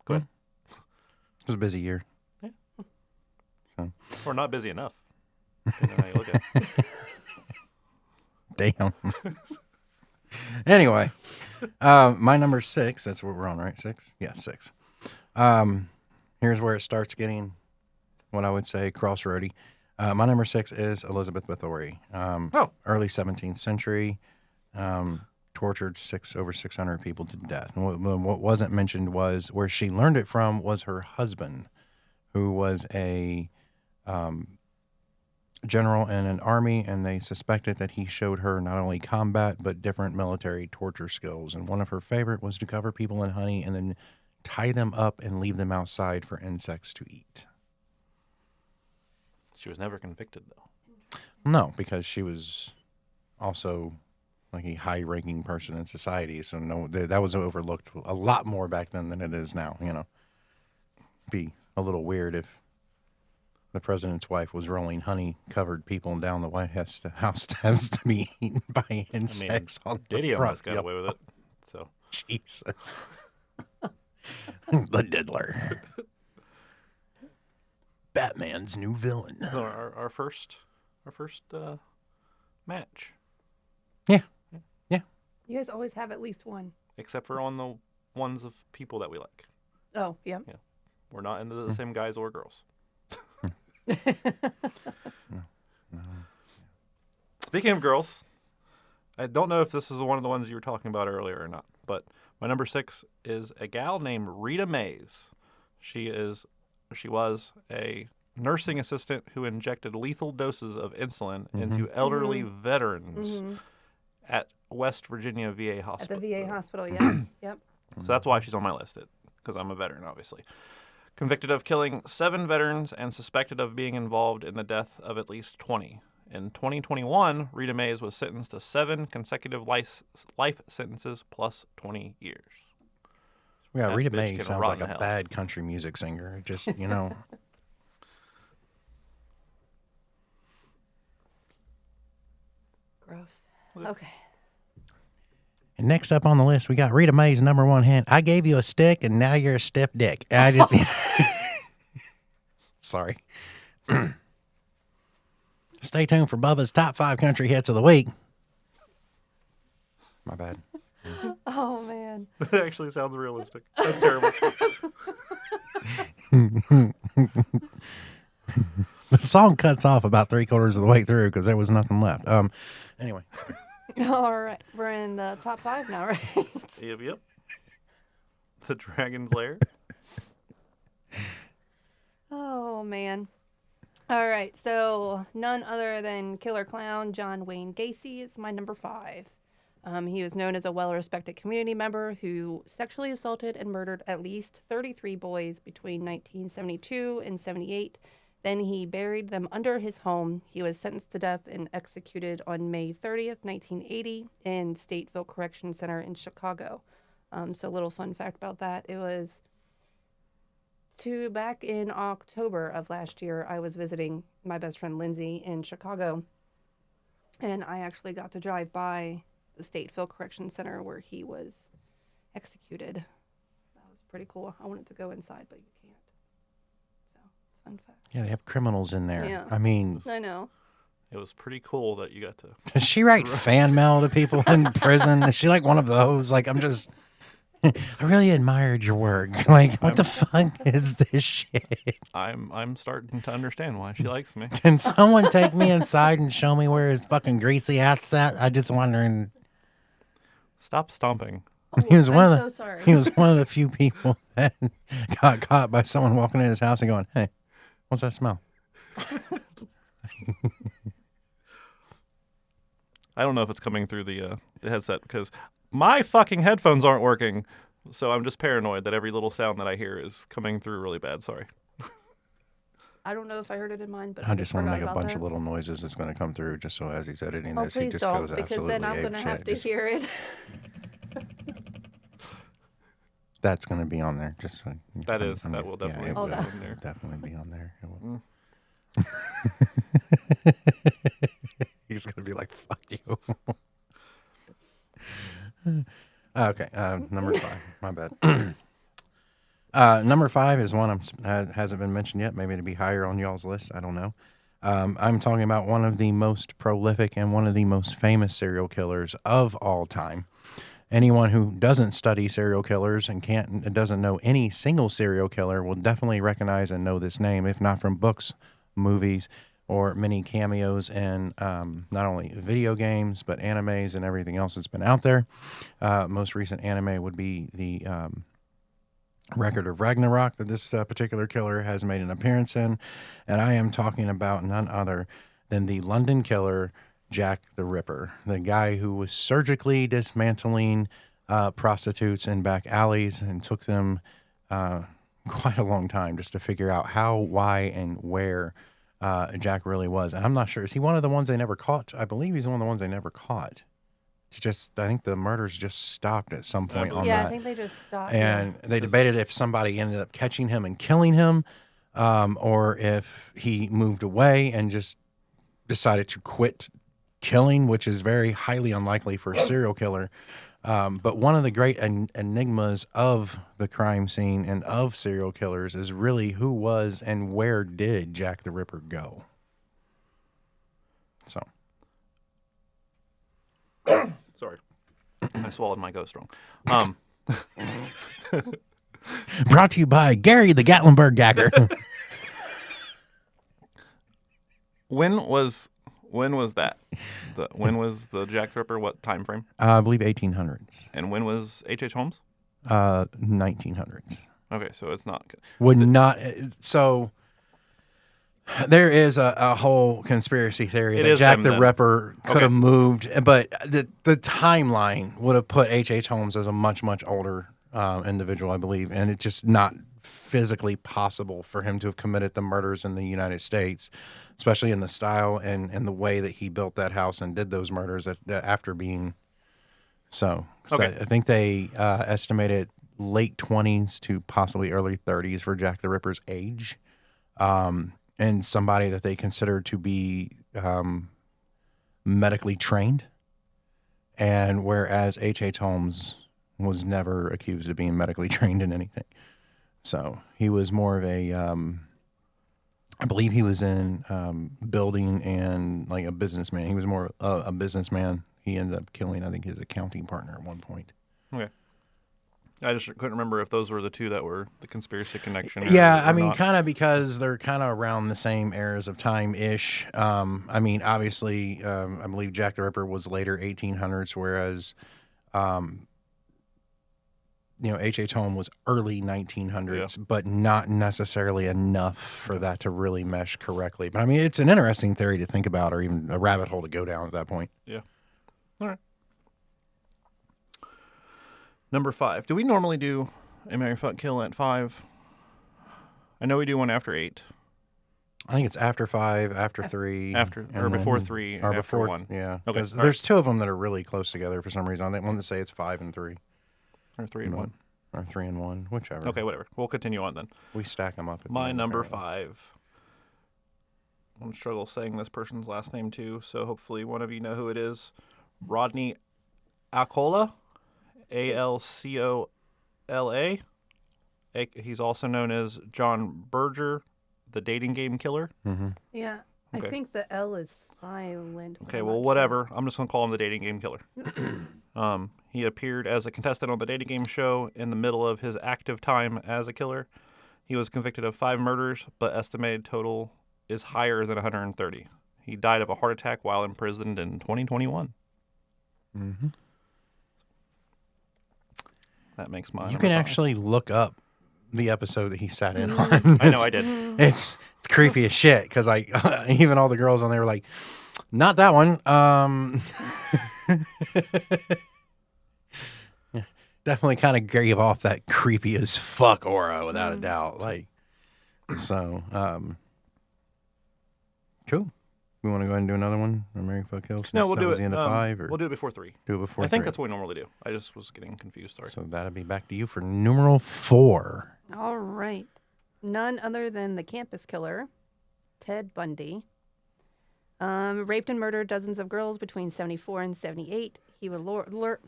Go ahead. It was a busy year. Yeah. So. Or not busy enough. Depending on how you look at it. Damn. Anyway, my number 6, that's what we're on, right? 6? Yeah, 6. Here's where it starts getting what I would say crossroady. My number 6 is Elizabeth Bathory. Early 17th century, tortured over 600 people to death. And what wasn't mentioned was where she learned it from was her husband, who was a general in an army, and they suspected that he showed her not only combat but different military torture skills. And one of her favorite was to cover people in honey and then tie them up and leave them outside for insects to eat. She was never convicted, though. No, because she was also like a high-ranking person in society, so no, that was overlooked a lot more back then than it is now. You know, be a little weird if the president's wife was rolling honey-covered people down the White House steps to be eaten by insects on the Diddy front. almost got away with it. So Jesus, the diddler. Batman's new villain. So our first match. Yeah. You guys always have at least one. Except for on the ones of people that we like. Oh, yeah. Yeah. We're not into the same guys or girls. Speaking of girls, I don't know if this is one of the ones you were talking about earlier or not, but my number 6 is a gal named Rita Mays. She was a nursing assistant who injected lethal doses of insulin into elderly veterans at West Virginia VA At hospital. the VA hospital, yeah. Yep. So that's why she's on my list, because I'm a veteran, obviously. Convicted of killing 7 veterans and suspected of being involved in the death of at least 20. In 2021, Rita Mays was sentenced to 7 consecutive life sentences plus 20 years. Yeah, That Rita bitch May can sounds rot like in a hell. bad country music singer. It just, you know. Gross. Okay. And next up on the list, we got Rita May's #1 hit. I gave you a stick, and now you're a stiff dick. I just. Sorry. Stay tuned for Bubba's top 5 country hits of the week. My bad. Oh, man. That actually sounds realistic. That's terrible. The song cuts off about 3/4 of the way through because there was nothing left. Anyway. All right. We're in the top 5 now, right? Yep. The Dragon's Lair. Oh, man. All right. So, none other than killer clown John Wayne Gacy is my number 5. He was known as a well-respected community member who sexually assaulted and murdered at least 33 boys between 1972 and 78. Then he buried them under his home. He was sentenced to death and executed on May 30th, 1980 in Stateville Correction Center in Chicago. So a little fun fact about that. It was back in October of last year, I was visiting my best friend Lindsay in Chicago, and I actually got to drive by the Stateville Correction Center where he was executed. That was pretty cool. I wanted to go inside, but you can't. So, fun fact. Yeah, they have criminals in there. Yeah. I mean, I know. It was pretty cool that you got to. does she write fan mail to people in prison? Is she like one of those? Like, I really admired your work. Like, what the fuck is this shit? I'm starting to understand why she likes me. Can someone take me inside and show me where his fucking greasy ass at? I just wondering. Stop stomping. He was one I'm of the. so sorry. He was one of the few people that got caught by someone walking in his house and going, "Hey, what's that smell?" I don't know if it's coming through the headset because my fucking headphones aren't working. So I'm just paranoid that every little sound that I hear is coming through really bad. Sorry. I don't know if I heard it in mine, but I just want to forgot make a about bunch that. of little noises that's going to come through just so as he's editing Oh, this, he please just don't, goes because absolutely then I'm going to have to hear it. That's going to be on there. Just so That is. That will yeah, definitely it be will on there. definitely be on there. It will. He's going to be like, fuck you. Okay, number 5. My bad. Number 5 is one hasn't been mentioned yet. Maybe to be higher on y'all's list. I don't know. I'm talking about one of the most prolific and one of the most famous serial killers of all time. Anyone who doesn't study serial killers and doesn't know any single serial killer will definitely recognize and know this name, if not from books, movies, or many cameos in not only video games, but animes and everything else that's been out there. Most recent anime would be the Record of Ragnarok that this particular killer has made an appearance in. And I am talking about none other than the London killer, Jack the Ripper, the guy who was surgically dismantling prostitutes in back alleys and took them quite a long time just to figure out how, why, and where Jack really was. And I'm not sure. Is he one of the ones they never caught? I believe he's one of the ones they never caught. It's just, I think the murders just stopped at some point on Yeah, that. I think they just stopped. And they debated if somebody ended up catching him and killing him, or if he moved away and just decided to quit killing, which is very highly unlikely for a serial killer. But one of the great enigmas of the crime scene and of serial killers is really who was and where did Jack the Ripper go? So. Sorry. I swallowed my ghost wrong. Brought to you by Gary the Gatlinburg Gagger. When was that? When was the Jack the Ripper? What time frame? I believe 1800s. And when was H.H. Holmes? 1900s. Okay, so it's not good. Would not. So There is a whole conspiracy theory It that is Jack him, the then. Ripper could Okay. have moved, but the timeline would have put H.H. Holmes as a much, much older individual, I believe, and it's just not physically possible for him to have committed the murders in the United States, especially in the style and the way that he built that house and did those murders after being so. Okay. I think they estimated late 20s to possibly early 30s for Jack the Ripper's age. And somebody that they consider to be medically trained. And whereas H.H. Holmes was never accused of being medically trained in anything. So he was more of a, I believe he was in building and like a businessman. He was more a businessman. He ended up killing, I think, his accounting partner at one point. Okay. I just couldn't remember if those were the two that were the conspiracy connection. Yeah, or I mean, not. kind of because they're kind of around the same eras of time-ish. I mean, obviously, I believe Jack the Ripper was later 1800s, whereas, H.H. Holmes was early 1900s, but not necessarily enough for that to really mesh correctly. But I mean, it's an interesting theory to think about, or even a rabbit hole to go down at that point. Yeah. All right. Number 5. Do we normally do a Marry, Fuck, Kill at 5? I know we do one after 8. I think it's after 5, after 3, After and or before then- 3, and or after before 1. Yeah, Okay, because all there's two of them that are really close together for some reason. I want to say it's 5 and 3, Or 3 and 1. or 3 and 1, whichever. Okay, whatever. We'll continue on then. We stack them up. At the My end, number apparently. 5. I'm going to struggle saying this person's last name too, so hopefully one of you know who it is. Rodney Alcola, Alcola. He's also known as John Berger, the dating game killer. Yeah, Okay. I think the L is silent. but Okay, I'm well, not whatever. I'm just going to call him the dating game killer. He appeared as a contestant on the dating game show in the middle of his active time as a killer. He was convicted of 5 murders, but estimated total is higher than 130. He died of a heart attack while imprisoned in 2021. Mm-hmm. That makes my You number can 5. actually look up the episode that he sat in on. I know I did. It's creepy as shit because like even all the girls on there were like, not that one. Yeah, definitely kind of gave off that creepy as fuck aura without a doubt. Like, so, cool. We want to go ahead and do another one? Or Marry, Fuck, Kill? No, we'll that do was it. the end of 5? Or We'll do it before 3. do it before I think 3? that's what we normally do. I just was getting confused. Sorry. So that'll be back to you for numeral 4. All right. None other than the campus killer, Ted Bundy. Raped and murdered dozens of girls between 74 and 78. He would lure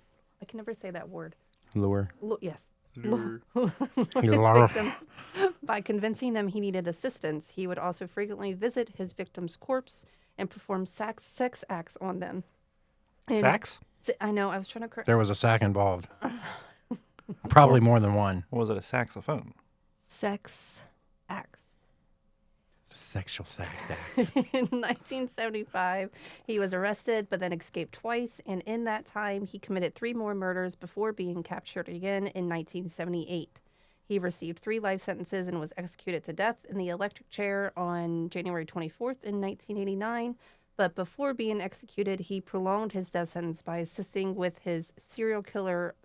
I can never say that word. Lure. Yes. Lure. He His lure. victims by convincing them he needed assistance. He would also frequently visit his victim's corpse and perform sex acts on them. And- Sax? I know. I was trying to correct. There was a sack involved. Probably more than one. Or was it a saxophone? Sex acts. Sexual sack. In 1975, he was arrested but then escaped twice, and in that time, he committed 3 more murders before being captured again in 1978. He received 3 life sentences and was executed to death in the electric chair on January 24th in 1989. But before being executed, he prolonged his death sentence by assisting with his serial killer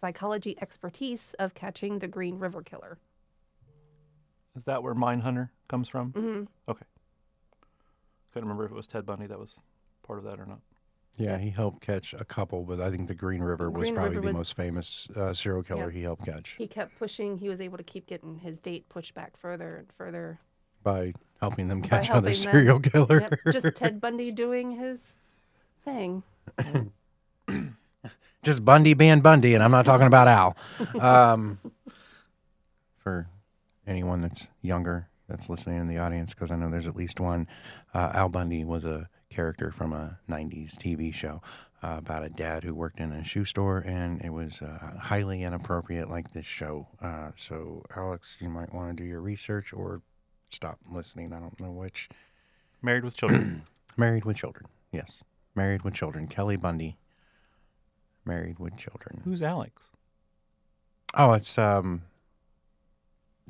psychology expertise of catching the Green River Killer. Is that where Mindhunter comes from? Mm-hmm. Okay. Couldn't remember if it was Ted Bundy that was part of that or not. Yeah, he helped catch a couple, but I think the Green River was Green probably River the was- most famous serial killer Yeah. he helped catch He kept pushing. He was able to keep getting his date pushed back further and further. by helping them By catch other helping them. serial killer. Yep, just Ted Bundy doing his thing. Just Bundy being Bundy, and I'm not talking about Al. For anyone that's younger that's listening in the audience, because I know there's at least one, Al Bundy was a character from a 90s TV show about a dad who worked in a shoe store, and it was highly inappropriate like this show. So, Alex, you might want to do your research or stop listening. I don't know which. Married with Children. Married with Children. Yes. Married with Children. Kelly Bundy. Married with Children. Who's Alex? Oh, it's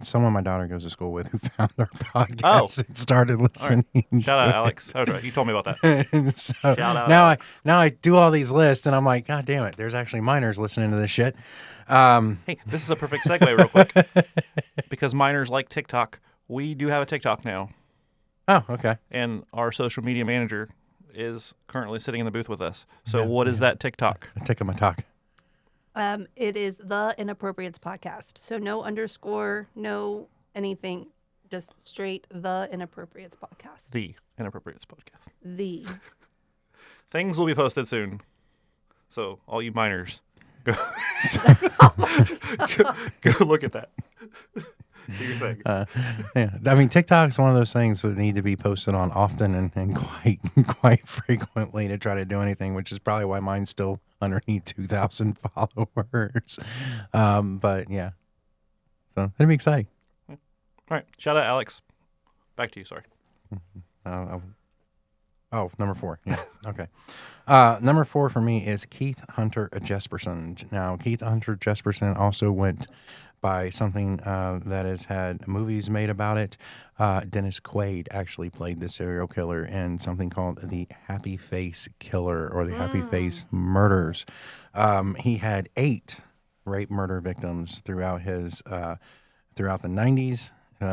someone my daughter goes to school with who found our podcast and started listening. Shout out, Alex. Oh, right. You told me about that. And so Shout out, now Alex. I do all these lists, and I'm like, God damn it! There's actually minors listening to this shit. Hey, this is a perfect segue, real quick, because minors like TikTok. We do have a TikTok now, Oh, okay. and our social media manager is currently sitting in the booth with us. So, what is that TikTok? Take my talk. It is the Inappropriates podcast. So no underscore, no anything, just straight the Inappropriates podcast. The Inappropriates podcast. The. Things will be posted soon. So, all you minors, go, go look at that. Do your thing. Yeah, I mean, TikTok's one of those things that need to be posted on often and quite frequently to try to do anything, which is probably why mine's still underneath 2,000 followers. But yeah, so it'll be exciting. All right, shout out, Alex. Back to you. Sorry. Number 4. Yeah. Okay. Number 4 for me is Keith Hunter Jesperson. Now, Keith Hunter Jesperson also went by something that has had movies made about it. Dennis Quaid actually played the serial killer in something called the Happy Face Killer or the Happy Face Murders. He had 8 rape murder victims throughout the 90s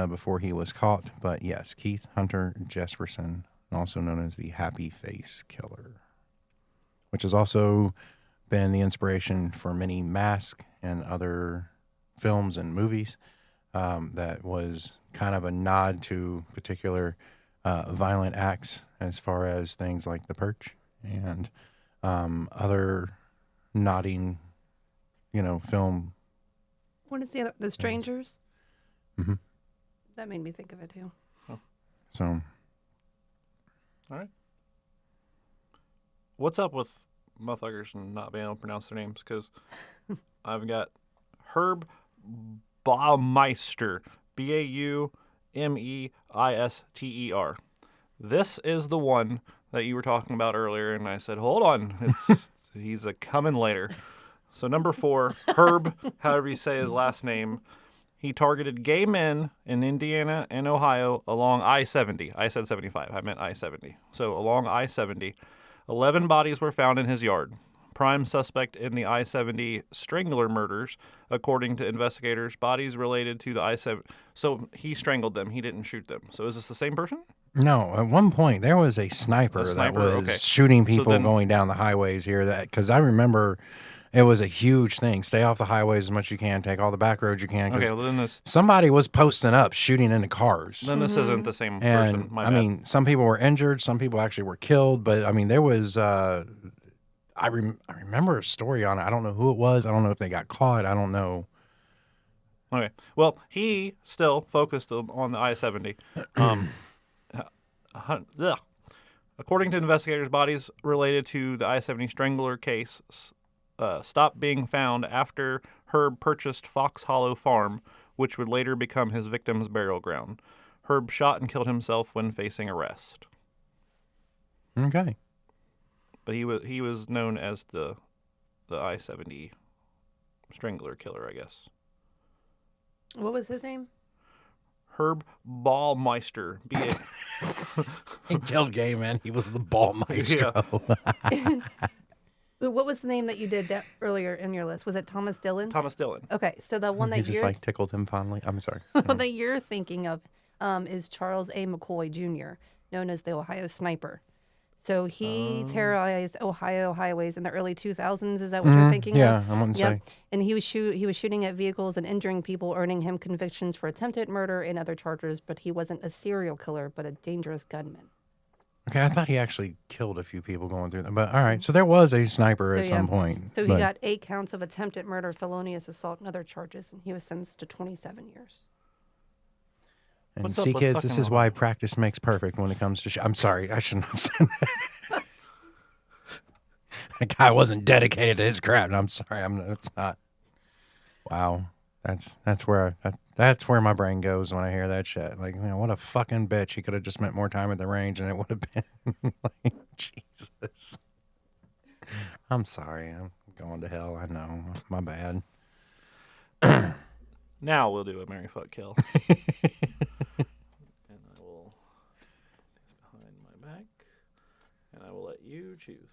before he was caught. But yes, Keith Hunter Jesperson, also known as the Happy Face Killer, which has also been the inspiration for many Mask and other films and movies. That was kind of a nod to particular violent acts as far as things like The Perch and other nodding, film. What is the other? The Strangers? Mm-hmm. That made me think of it too. So, All right. What's up with motherfuckers and not being able to pronounce their names? Because I've got Herb Baumeister, Baumeister. This is the one that you were talking about earlier, and I said, hold on, he's a coming later. So number 4, Herb, however you say his last name, he targeted gay men in Indiana and Ohio along I-70. I said 75. I meant I-70. So along I-70, 11 bodies were found in his yard. Prime suspect in the I-70 strangler murders, according to investigators. Bodies related to the I-70. So he strangled them. He didn't shoot them. So is this the same person? no, at one point there was a sniper, that was okay. shooting people then- going down the highways here. Because I remember it was a huge thing. Stay off the highways as much as you can. Take all the back roads you can. 'Cause Okay, well then this somebody was posting up, shooting into cars. isn't the same And person. My I bad. mean, some people were injured, some people actually were killed. But I mean, there was. I remember a story on it. I don't know who it was. I don't know if they got caught. I don't know. Okay. Well, he still focused on the I-70. According to investigators, bodies related to the I-70 strangler case stopped being found after Herb purchased Fox Hollow Farm, which would later become his victim's burial ground. Herb shot and killed himself when facing arrest. Okay. But he was known as the I-70 strangler killer, I guess. What was his name? Herb Baumeister. He killed gay men. He was the ball maestro. What was the name that you did earlier in your list? Was it Thomas Dillon? Thomas Dillon. Okay, so the one He that just you're tickled him fondly. I'm sorry. one that you're thinking of is Charles A. McCoy Jr., known as the Ohio Sniper. So he terrorized Ohio highways in the early 2000s. Is that what you're thinking yeah, of? I wouldn't say. And he was shooting at vehicles and injuring people, earning him convictions for attempted murder and other charges. But he wasn't a serial killer, but a dangerous gunman. Okay, I thought he actually killed a few people going through them. But all right, so there was a sniper at So, some point. So he but- got 8 counts of attempted murder, felonious assault, and other charges, and he was sentenced to 27 years. And What's up see, with kids, fucking this is why practice makes perfect when it comes to. I'm sorry, I shouldn't have said that. That guy wasn't dedicated to his craft. I'm sorry. That's not. Wow, that's where my brain goes when I hear that shit. Like, what a fucking bitch. He could have just spent more time at the range, and it would have been like Jesus. I'm sorry. I'm going to hell. I know. My bad. Now we'll do a marry, fuck, kill. And I will this behind my back, and I will let you choose.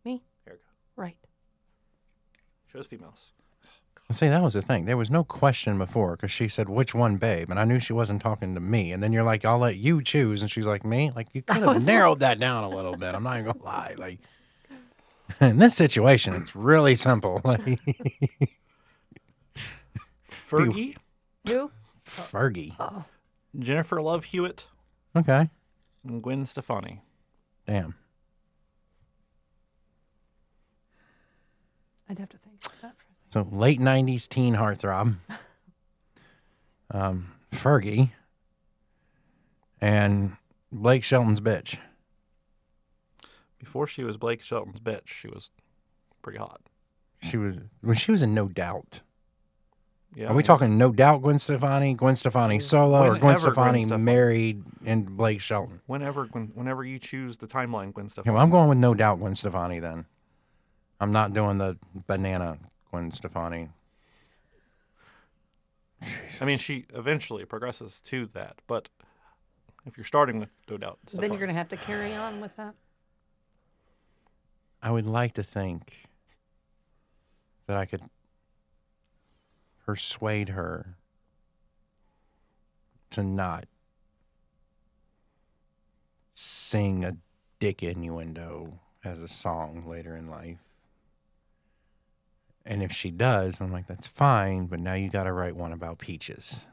Me? Erica. Right. Chose females. See, that was the thing. There was no question before because she said, which one, babe? And I knew she wasn't talking to me. And then you're like, I'll let you choose. And she's like, me? Like, you could have narrowed that down a little bit. I'm not even going to lie. Like, in this situation, it's really simple. Like, Fergie, Who? Fergie. Oh. Jennifer Love Hewitt, Okay. and Gwen Stefani. Damn. I'd have to think about that for a second. So late 90s teen heartthrob. Fergie. And Blake Shelton's bitch. Before she was Blake Shelton's bitch, she was pretty hot. She was in No Doubt. Yeah. Are we talking No Doubt Gwen Stefani solo, or Gwen Whenever Stefani Gwen Stefani. married and Blake Shelton? Whenever you choose the timeline, Gwen Okay, Stefani. well, I'm going with No Doubt Gwen Stefani then. I'm not doing the banana Gwen Stefani. I mean, she eventually progresses to that, but if you're starting with No Doubt, Then you're going to have to carry on with that. I would like to think that I could persuade her to not sing a dick innuendo as a song later in life. And if she does, I'm like, that's fine, but now you got to write one about peaches.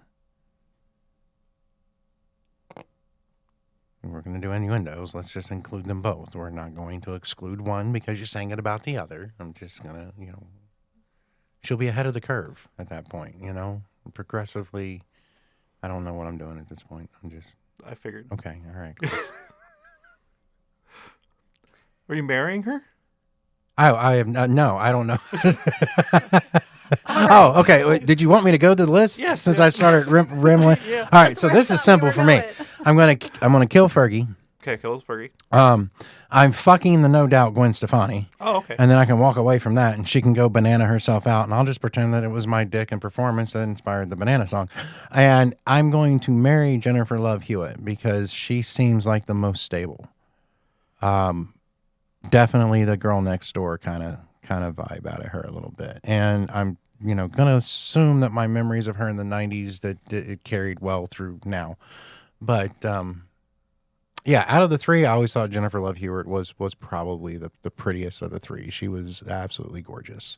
If we're going to do innuendos, let's just include them both. We're not going to exclude one because you sang it about the other. I'm just going to, she'll be ahead of the curve at that point, progressively. I don't know what I'm doing at this point. I figured. Okay, all right. Cool. Are you marrying her? I am not, no, I don't know. Oh, okay. Wait, did you want me to go to the list? Yes. Since I started rambling. Yeah. All right. So this is simple for me. I'm gonna kill Fergie. Okay, kills Fergie. I'm fucking the No Doubt Gwen Stefani, Oh, okay. and then I can walk away from that, and she can go banana herself out, and I'll just pretend that it was my dick and performance that inspired the banana song. And I'm going to marry Jennifer Love Hewitt because she seems like the most stable. Definitely the girl next door kind of vibe out of her a little bit. And I'm, going to assume that my memories of her in the 90s that it carried well through now. But, yeah, out of the three, I always thought Jennifer Love Hewitt was probably the prettiest of the three. She was absolutely gorgeous.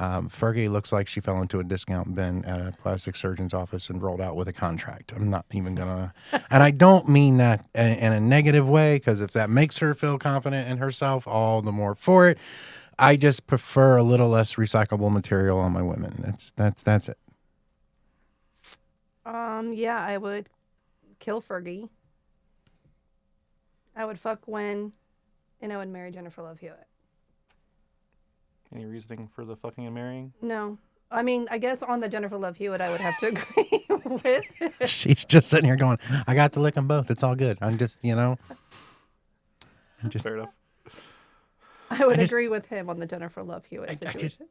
Fergie looks like she fell into a discount bin at a plastic surgeon's office and rolled out with a contract. I'm not even gonna, and I don't mean that in a negative way, because if that makes her feel confident in herself, all the more for it. I just prefer a little less recyclable material on my women. That's it. Yeah, I would kill Fergie. I would fuck Gwen, and I would marry Jennifer Love Hewitt. Any reasoning for the fucking and marrying? No. I mean, I guess on the Jennifer Love Hewitt, I would have to agree with. She's just sitting here going, I got to lick them both. It's all good. I'm just, Fair enough. I would agree with him on the Jennifer Love Hewitt situation.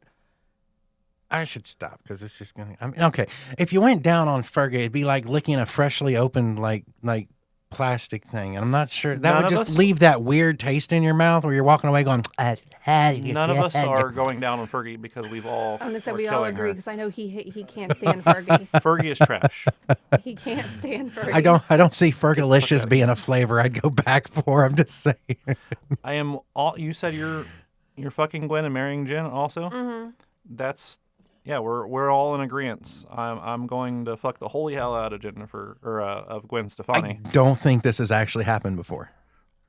I should stop because it's just going to, okay. If you went down on Fergie, it'd be like licking a freshly opened, like plastic thing. And I'm not sure that None would of just us- leave that weird taste in your mouth where you're walking away going, None of us are going down on Fergie because we've all. I'm gonna say are we all killing agree her. because I know he can't stand Fergie. Fergie is trash. He can't stand Fergie. I don't see Fergalicious being a flavor I'd go back for. I'm just saying. I am all. You said you're fucking Gwen and marrying Jen also. Mm-hmm. That's yeah. We're all in agreement. I'm going to fuck the holy hell out of Jennifer or of Gwen I Stefani. don't think this has actually happened before.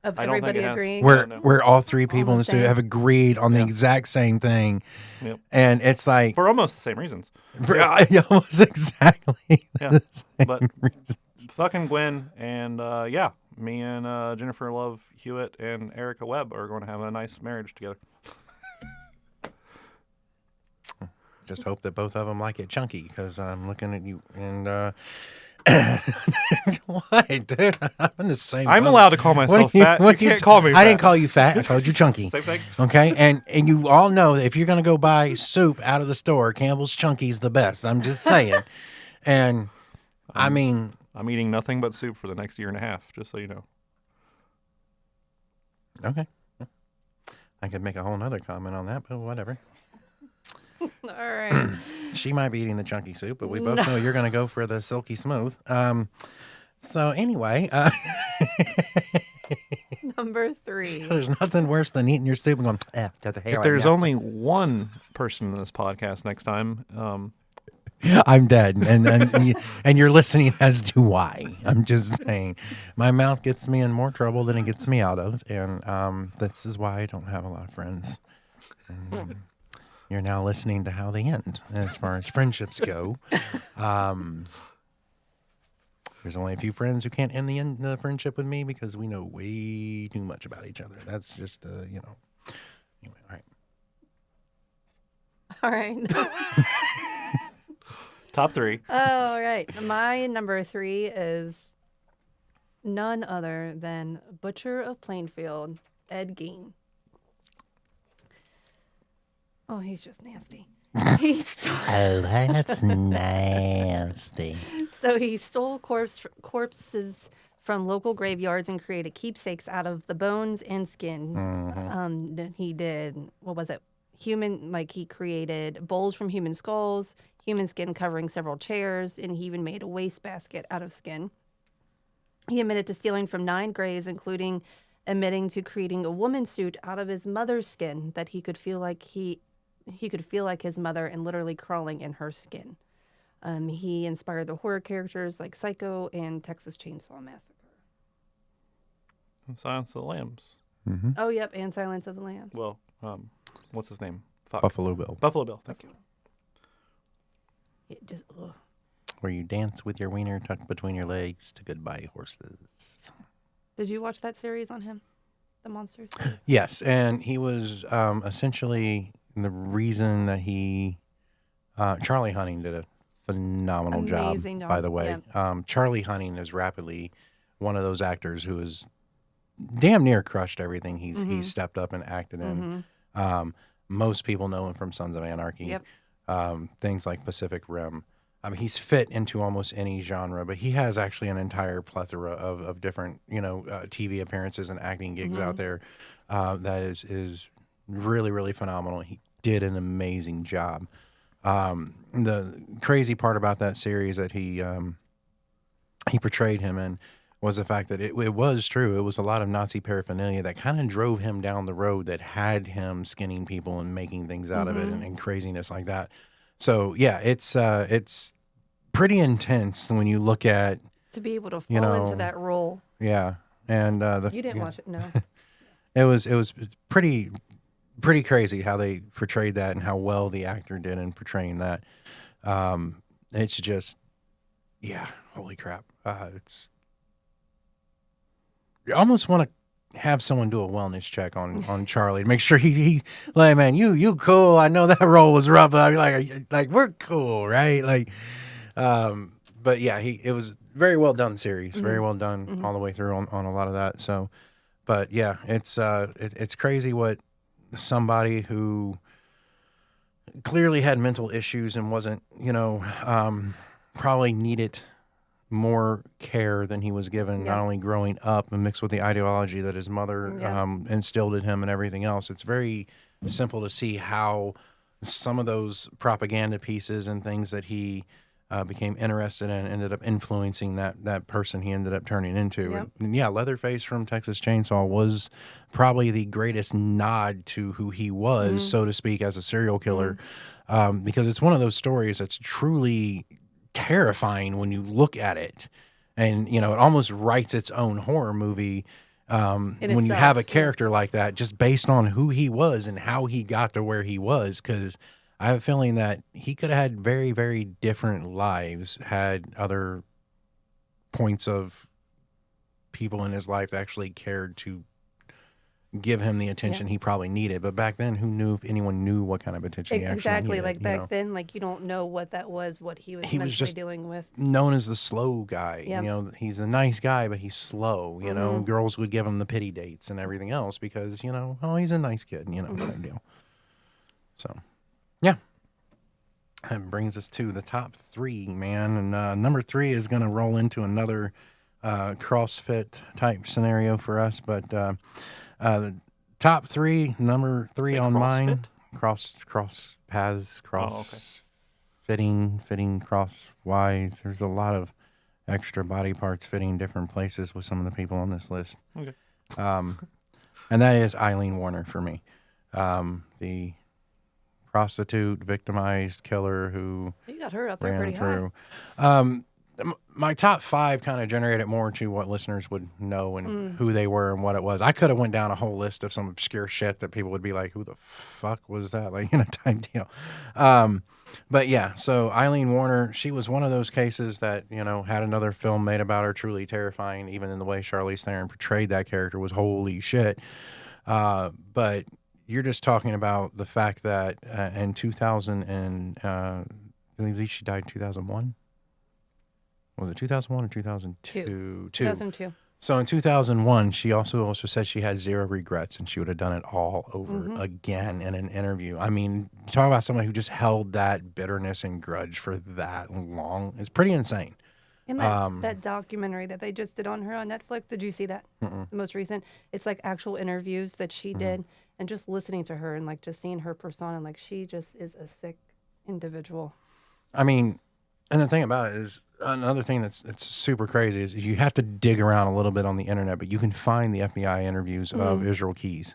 Of I don't think everybody it has. agreeing. Where all three people in the the studio same. have agreed on the Yeah. exact same thing. Yep. And it's like, For almost the same reasons. almost exactly Yeah. the same But reason. fucking Gwen and yeah, me and Jennifer Love Hewitt and Erica Webb are going to have a nice marriage together. Just hope that both of them like it chunky because I'm looking at you. And What, dude? I'm in the same. I'm boat. allowed to call myself fat. You can't call me I didn't fat. call you fat. I called you chunky. Same thing. Okay, and you all know that if you're gonna go buy soup out of the store, Campbell's Chunky's the best. I'm just saying. And I mean, I'm eating nothing but soup for the next year and a half, just so you know. okay, I could make a whole nother comment on that, but whatever. All right. She might be eating the chunky soup, but we both know you're gonna go for the silky smooth. So anyway, Number 3. there's nothing worse than eating your soup and going, got the hair. If there's only one person in this podcast next time, I'm dead, and you're listening as to why. I'm just saying, my mouth gets me in more trouble than it gets me out of, and this is why I don't have a lot of friends. And you're now listening to how they end as far as friendships go. There's only a few friends who can't end the friendship with me because we know way too much about each other. That's just Anyway, all right. All right. top 3. All right. My number 3 is none other than Butcher of Plainfield, Ed Gein. Oh, he's just nasty. Oh, that's nasty. So he stole corpses from local graveyards and created keepsakes out of the bones and skin. He did, what was it? He created bowls from human skulls, human skin covering several chairs, and he even made a wastebasket out of skin. He admitted to stealing from 9 graves, including admitting to creating a woman's suit out of his mother's skin that he could feel like he could feel like his mother and literally crawling in her skin. He inspired the horror characters like Psycho and Texas Chainsaw Massacre. And Silence of the Lambs. Oh, yep, and Silence of the Lambs. Well, what's his name? Fuck. Buffalo Bill, Buffalo Bill. Thank you. It just, ugh. where you dance with your wiener tucked between your legs to Goodbye Horses. Did you watch that series on him? The Monsters? series? Yes, and he was essentially the reason that Charlie Hunting did a phenomenal Amazing job, job, by the way. yeah. Charlie Hunting is rapidly one of those actors who has damn near crushed everything he's stepped up and acted in. Most people know him from Sons of Anarchy. Yep. Things like Pacific Rim. He's fit into almost any genre, but he has actually an entire plethora of different, TV appearances and acting gigs out there that is really, really phenomenal. He did an amazing job. The crazy part about that series that he portrayed him in was the fact that it was true. It was a lot of Nazi paraphernalia that kind of drove him down the road that had him skinning people and making things out of it and craziness like that. So yeah, it's pretty intense when you look at To be able to fall into that role. yeah, and You didn't watch it, no. it was pretty crazy how they portrayed that and how well the actor did in portraying that. It's just, yeah, holy crap. You almost want to have someone do a wellness check on Charlie to make sure he like, man, you cool. I know that role was rough. I mean, like we're cool, right? Like, but yeah, it was very well done series, very well done all the way through on a lot of that. So, but yeah, it's crazy what somebody who clearly had mental issues and wasn't, probably needed more care than he was given, not only growing up and mixed with the ideology that his mother instilled in him and everything else. It's very simple to see how some of those propaganda pieces and things that he became interested in ended up influencing that person he ended up turning into. Yep. And yeah, Leatherface from Texas Chainsaw was probably the greatest nod to who he was, so to speak, as a serial killer, because it's one of those stories that's truly terrifying when you look at it, and it almost writes its own horror movie when you have a character like that, just based on who he was and how he got to where he was. Because I have a feeling that he could have had very, very different lives had other points of people in his life that actually cared to give him the attention he probably needed. But back then, who knew if anyone knew what kind of attention he actually Exactly. needed? Like back then, like you don't know what that was, what he was mentally just dealing with. known as the slow guy. Yep. You know, he's a nice guy, but he's slow. You know, girls would give him the pity dates and everything else because, you know, oh, he's a nice kid, you know, kind of deal. So, yeah. That brings us to the top 3, man. And number 3 is going to roll into another CrossFit type scenario for us. But the top 3, number 3 on mine, cross paths, fitting crosswise. There's a lot of extra body parts fitting different places with some of the people on this list. Okay. And that is Eileen Warner for me. The prostitute, victimized killer who So you got her up there ran pretty through. high. My top 5 kind of generated more to what listeners would know and who they were and what it was. I could have went down a whole list of some obscure shit that people would be like, who the fuck was that? Like, type deal. But yeah, so Eileen Warner, she was one of those cases that, you know, had another film made about her, truly terrifying, even in the way Charlize Theron portrayed that character was holy shit. But you're just talking about the fact that in 2000 and I believe she died in 2001. Was it 2001 or 2002? 2002. So in 2001, she also said she had 0 regrets and she would have done it all over again in an interview. I mean, talk about somebody who just held that bitterness and grudge for that long. It's pretty insane. And that documentary that they just did on her on Netflix, did you see that? The most recent? It's like actual interviews that she did, and just listening to her and like just seeing her persona, like she just is a sick individual. I mean, and the thing about it is, another thing that's super crazy is you have to dig around a little bit on the internet, but you can find the FBI interviews of Israel Keys,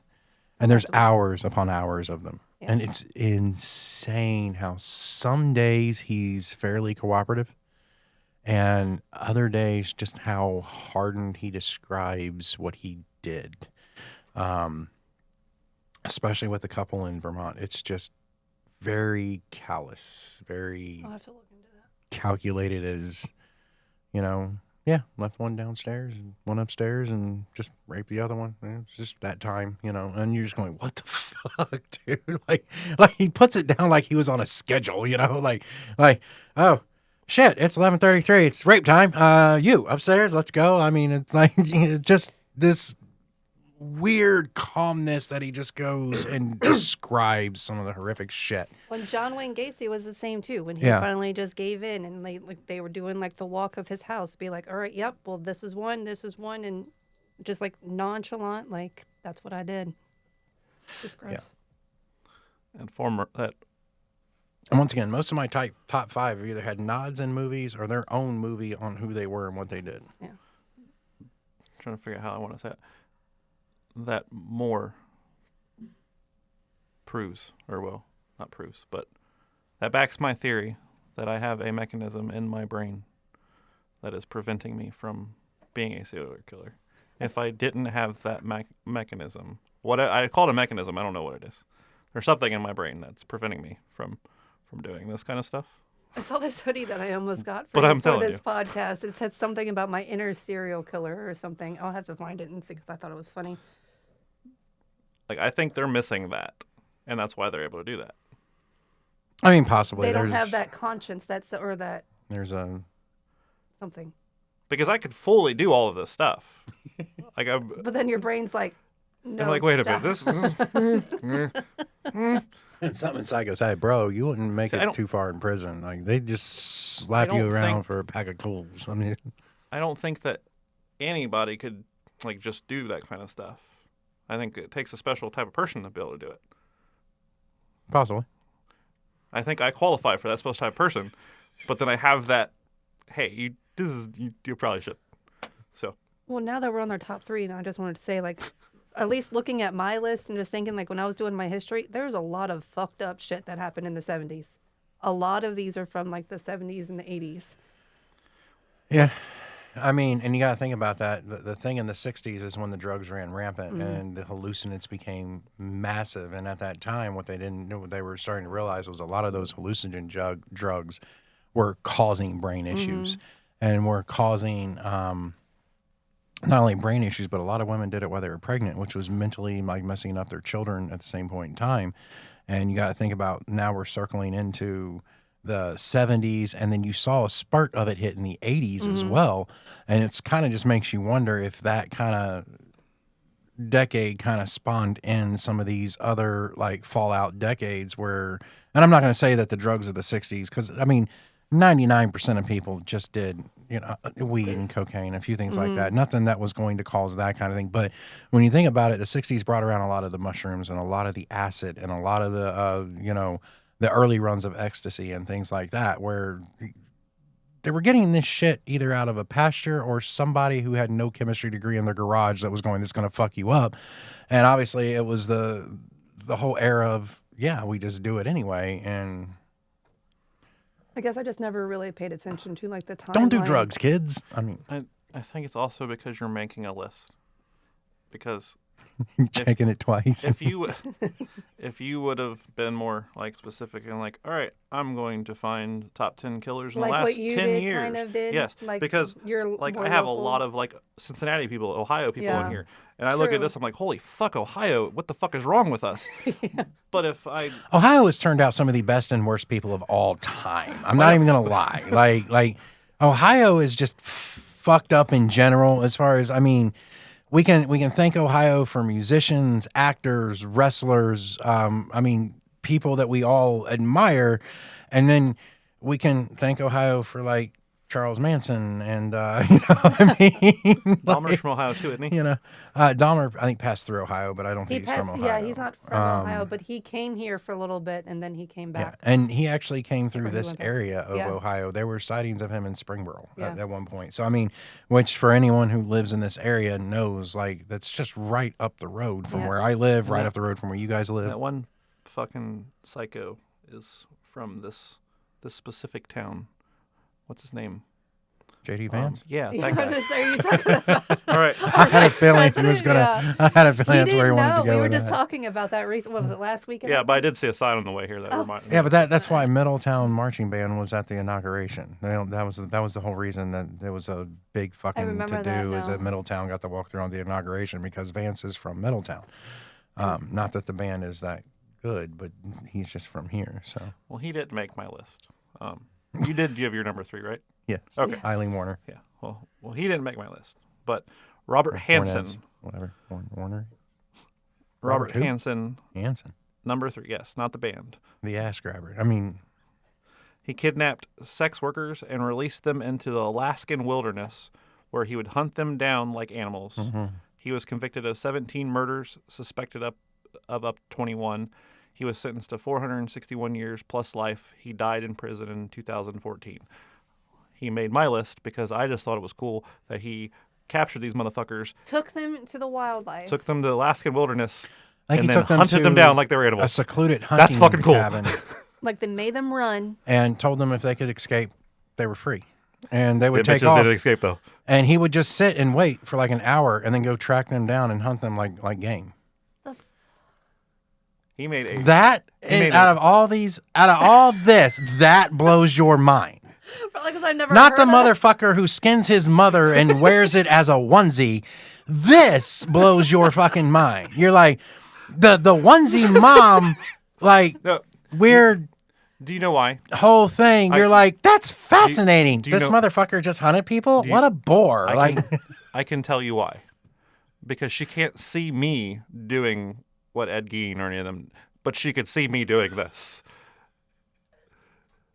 and there's hours upon hours of them. Yeah. And it's insane how some days he's fairly cooperative and other days just how hardened he describes what he did. Especially with the couple in Vermont. It's just very callous, very I'll have to look into that. Calculated as, you know, yeah, left one downstairs and one upstairs and just raped the other one. It's just that time, you know, and you're just going, what the fuck, dude? Like he puts it down like he was on a schedule, you know, like, oh, shit, it's 11:33. It's rape time. You upstairs, let's go. I mean, it's like just this weird calmness that he just goes and describes some of the horrific shit. When John Wayne Gacy was the same too, when he finally just gave in and they were doing like the walk of his house, be like, all right, yep, well, this is one, and just like nonchalant, like that's what I did. Just gross. Yeah. And and once again, most of my top 5 have either had nods in movies or their own movie on who they were and what they did. Yeah. trying to figure out how I want to say it. That more proves, or well, not proves, but that backs my theory that I have a mechanism in my brain that is preventing me from being a serial killer. If I didn't have that mechanism, what I call it a mechanism, I don't know what it is. There's something in my brain that's preventing me from doing this kind of stuff. I saw this hoodie that I almost got But for, I'm for telling this podcast. It said something about my inner serial killer or something. I'll have to find it and see because I thought it was funny. Like, I think they're missing that, and that's why they're able to do that. I mean, possibly. They don't have that conscience. There's a something. Because I could fully do all of this stuff. But then your brain's like, no. I'm like, wait stop. a minute. This. Something inside goes, hey, bro, you wouldn't make it too far in prison. Like, they just slap you around for a pack of cools. I mean, I don't think that anybody could, like, just do that kind of stuff. I think it takes a special type of person to be able to do it. possibly. I think I qualify for that special type of person, but then I have that, hey, you probably should. So. Well, now that we're on our top 3, and I just wanted to say, like, at least looking at my list and just thinking, like, when I was doing my history, there's a lot of fucked up shit that happened in the 70s. A lot of these are from, like, the 70s and the 80s. Yeah. I mean, and you got to think about that. The thing in the 60s is when the drugs ran rampant and the hallucinants became massive. And at that time, what they were starting to realize was a lot of those hallucinogen drugs were causing brain issues and were causing not only brain issues, but a lot of women did it while they were pregnant, which was mentally like messing up their children at the same point in time. And you got to think about now we're circling into the 70s, and then you saw a spurt of it hit in the 80s as well. And it's kind of just makes you wonder if that kind of decade kind of spawned in some of these other like fallout decades where, and I'm not going to say that the drugs of the 60s, because I mean 99% of people just did, you know, weed and cocaine, a few things like that. Nothing that was going to cause that kind of thing. But when you think about it, the 60s brought around a lot of the mushrooms and a lot of the acid and a lot of the, you know, the early runs of ecstasy and things like that, where they were getting this shit either out of a pasture or somebody who had no chemistry degree in their garage that was going, this is going to fuck you up. And obviously it was the whole era of, yeah, we just do it anyway. And I guess I just never really paid attention to like the time. don't do drugs, kids. I mean, I think it's also because you're making a list. Because checking it twice. if you would have been more like specific and like, all right, I'm going to find top 10 killers in Like the last what you 10 did, years. kind of did? Yes, Like because you're like more I have local? a lot of like Cincinnati people, Ohio people Yeah. in here, and I look at True. this, I'm like, holy fuck, Ohio, what the fuck is wrong with us? But if I Ohio has turned out some of the best and worst people of all time. I'm not even gonna lie. Like Ohio is just fucked up in general. As far as, I mean, we can thank Ohio for musicians, actors, wrestlers. I mean, people that we all admire, and then we can thank Ohio for like Charles Manson and you know what I mean. Dahmer's from Ohio too, isn't he? You know, Dahmer I think passed through Ohio, but I don't think he's from Ohio. Yeah, he's not from Ohio, but he came here for a little bit and then he came Yeah, back. and he actually came through Or he this went back. area of Yeah. Ohio. There were sightings of him in Springboro Yeah. at one point. So I mean, which for anyone who lives in this area knows, like that's just right up the road from Yeah. where I live, right Yeah. up the road from where you guys live. That one fucking psycho is from this specific town. What's his name? JD Vance. Yeah, Yeah, that I guy. was just, are you talking about? All right. I had a feeling he was gonna. Yeah. I had a feeling that's He where he didn't wanted know. to go We were with just that. talking about that recently. What was it, last weekend? Yeah, but I did see a sign on the way here that reminded me. Yeah, but that's why Middletown Marching Band was at the inauguration. That was the whole reason that there was a big fucking remember to that do is now. that Middletown got to walk through on the inauguration because Vance is from Middletown. Not that the band is that good, but he's just from here. So Well, he didn't make my list. You did. You have your number 3, right? yes, Okay. Eileen Warner, Yeah. Well, he didn't make my list. But Robert Hansen. Warnes, whatever, Warner, Robert who? Hansen, Hansen, number 3. Yes, not the band. the ass grabber. I mean, He kidnapped sex workers and released them into the Alaskan wilderness, where he would hunt them down like animals. Mm-hmm. He was convicted of 17 murders, suspected up to 21. He was sentenced to 461 years plus life. He died in prison in 2014. He made my list because I just thought it was cool that he captured these motherfuckers, Took them to the wildlife. took them to the Alaskan wilderness, I think and he then took them hunted to them down like they were a animals. secluded hunting That's fucking cool. cabin Like they made them run. and told them if they could escape, they were free, and they would They take bitches off. didn't escape though. And he would just sit and wait for like an hour, and then go track them down and hunt them like game. He made a That made out it. of all this, that blows your mind. Probably because I've never Not the heard of it. motherfucker who skins his mother and wears it as a onesie. This blows your fucking mind. You're like the onesie mom, like No, weird do you know why? whole thing. You're like, that's fascinating. do you This know- mother just hunted people. you- What a bore! Like, I can tell you why. Because she can't see me doing what Ed Gein or any of them, but she could see me doing this.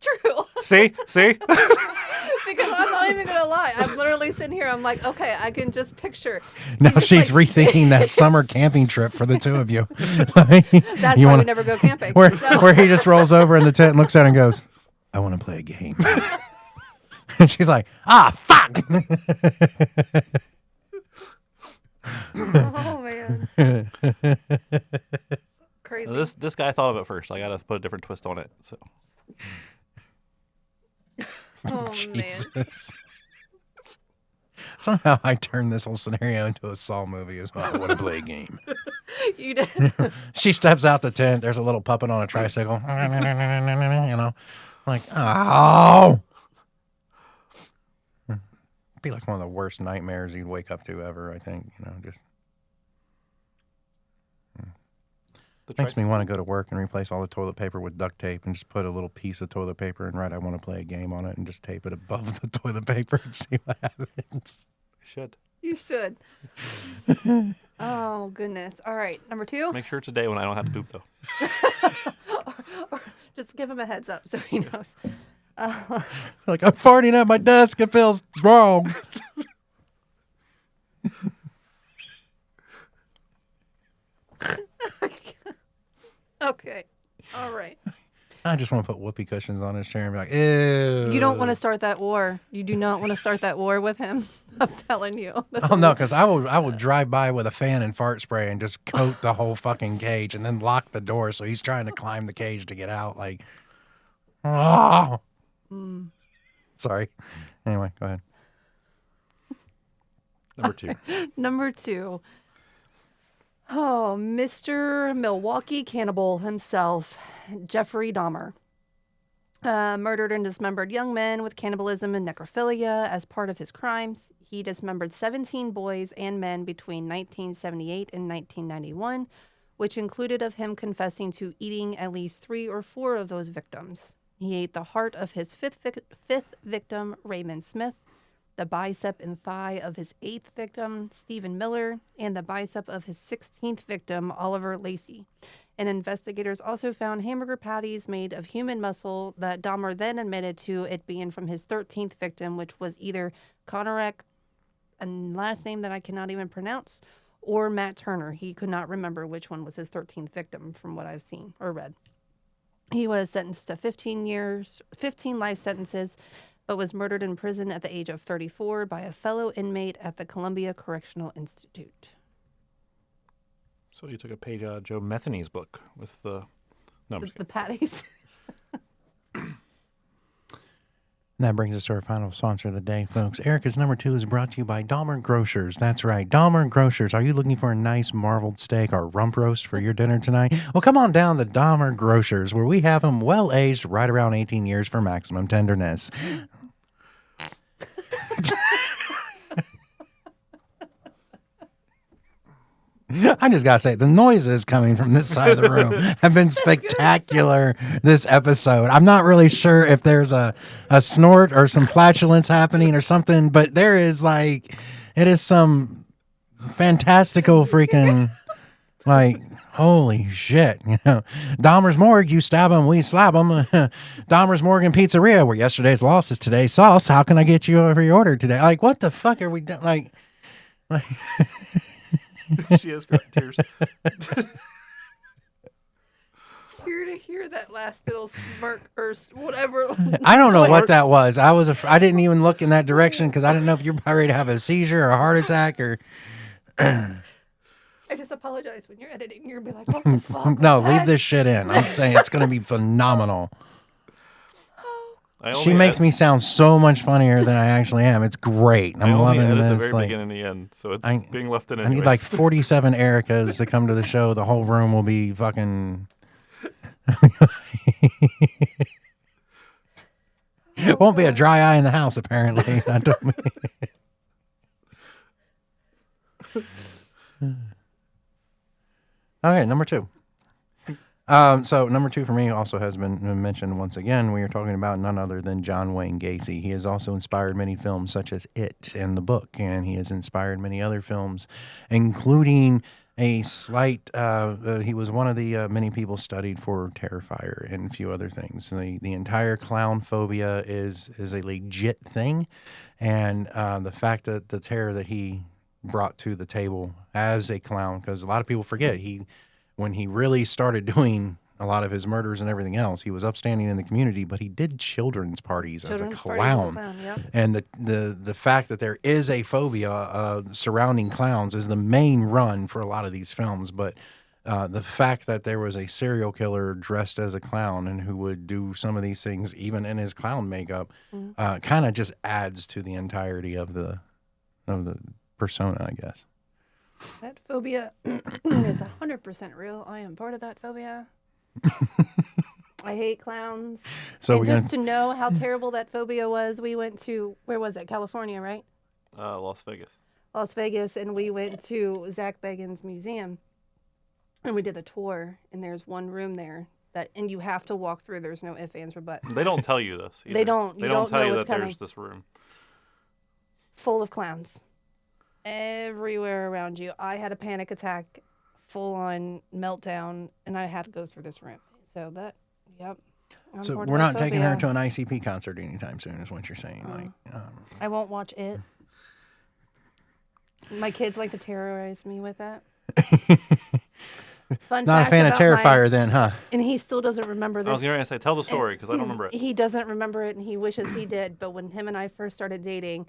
True. See? Because I'm not even gonna lie. I'm literally sitting here. I'm like, okay, I can just picture. now He's just she's like- rethinking that summer camping trip for the two of you. That's You why wanna- we never go camping. where No. where he just rolls over in the tent and looks at her and goes, "I want to play a game." And she's like, "Ah, fuck!" Oh man. Crazy. This guy thought of it first. I got to put a different twist on it. So Oh man. Jesus. Somehow I turned this whole scenario into a Saw movie as well. I want to play a game. You did. She steps out the tent. There's a little puppet on a tricycle. You know, like, oh. be like one of the worst nightmares you'd wake up to ever, I think. Just makes me want to go to work and replace all the toilet paper with duct tape and just put a little piece of toilet paper and write I want to play a game on it and just tape it above the toilet paper and see what happens. Should. You should. Oh, goodness. All right. Number 2. Make sure it's a day when I don't have to poop, though. or just give him a heads up so he knows. Like, I'm farting at my desk. It feels wrong. Okay. All right. I just want to put whoopee cushions on his chair and be like, ew. You don't want to start that war. You do not want to start that war with him. I'm telling you. Oh, no, because I will drive by with a fan and fart spray and just coat the whole fucking cage and then lock the door so he's trying to climb the cage to get out. Like, oh. Sorry. Anyway, go ahead. Number 2. Number 2. Oh, Mr. Milwaukee Cannibal himself, Jeffrey Dahmer. Murdered and dismembered young men with cannibalism and necrophilia as part of his crimes. He dismembered 17 boys and men between 1978 and 1991, which included of him confessing to eating at least 3 or 4 of those victims. He ate the heart of his fifth victim, Raymond Smith, the bicep and thigh of his 8th victim, Stephen Miller, and the bicep of his 16th victim, Oliver Lacey. And investigators also found hamburger patties made of human muscle that Dahmer then admitted to it being from his 13th victim, which was either Konorek, a last name that I cannot even pronounce, or Matt Turner. He could not remember which one was his 13th victim from what I've seen or read. He was sentenced to 15 life sentences, but was murdered in prison at the age of 34 by a fellow inmate at the Columbia Correctional Institute. So you took a page out of Joe Methane's book with the... No, I'm just The patties. And that brings us to our final sponsor of the day, folks. Erica's number 2 is brought to you by Dahmer Grocers. That's right, Dahmer Grocers. Are you looking for a nice marbled steak or rump roast for your dinner tonight? Well, come on down to Dahmer Grocers, where we have them well-aged, right around 18 years for maximum tenderness. I just gotta say, the noises coming from this side of the room have been spectacular this episode. I'm not really sure if there's a snort or some flatulence happening or something, but there is it is some fantastical freaking, holy shit. Dahmer's Morgue, you stab him, we slap him. Dahmer's Morgue and Pizzeria, where yesterday's loss is today's sauce. How can I get you over your order today? Like, what the fuck are we doing? Like she has tears. Here to hear that last little smirk or whatever. I don't know what that was. I didn't even look in that direction because I didn't know if you're about ready to have a seizure or a heart attack or. I just apologize when you're editing. You're going to be like, what the fuck? No, leave this shit in. I'm saying it's going to be phenomenal. She makes me sound so much funnier than I actually am. It's great. I'm loving this. The very beginning and the end, so it's being left in. I need 47 Ericas to come to the show. The whole room will be fucking. It won't be a dry eye in the house, apparently. Okay, number 2. So number 2 for me also has been mentioned once again. We are talking about none other than John Wayne Gacy. He has also inspired many films such as It and The Book, and he has inspired many other films, including a slight, he was one of the many people studied for Terrifier and a few other things. The entire clown phobia is a legit thing, and the fact that the terror that he brought to the table as a clown, because a lot of people forget when he really started doing a lot of his murders and everything else, he was upstanding in the community, but he did children's parties as a clown. Yep. And the fact that there is a phobia surrounding clowns is the main run for a lot of these films. But the fact that there was a serial killer dressed as a clown and who would do some of these things even in his clown makeup kind of just adds to the entirety of the persona, I guess. That phobia is 100% real. I am part of that phobia. I hate clowns. So and just to know how terrible that phobia was, we went to, where was it? California, right? Las Vegas. Las Vegas, and we went to Zach Bagans' museum, and we did a tour. And there's one room there and you have to walk through. There's no ifs, ands, or buts. They don't tell you this. Either. They don't. They You don't don't tell know you what's that coming. there's this room. Full of clowns, everywhere around you. I had a panic attack, full on meltdown, and I had to go through this room. So that, yep. I'm So part we're of not that taking her phobia. to an ICP concert anytime soon, is what you're saying. I won't watch it. My kids like to terrorize me with that. Fun Not a fact fan of about Terrifier then, huh? And he still doesn't remember I this. was going to say, tell the story because I don't remember it. He doesn't remember it, and he wishes he did. But when him and I first started dating,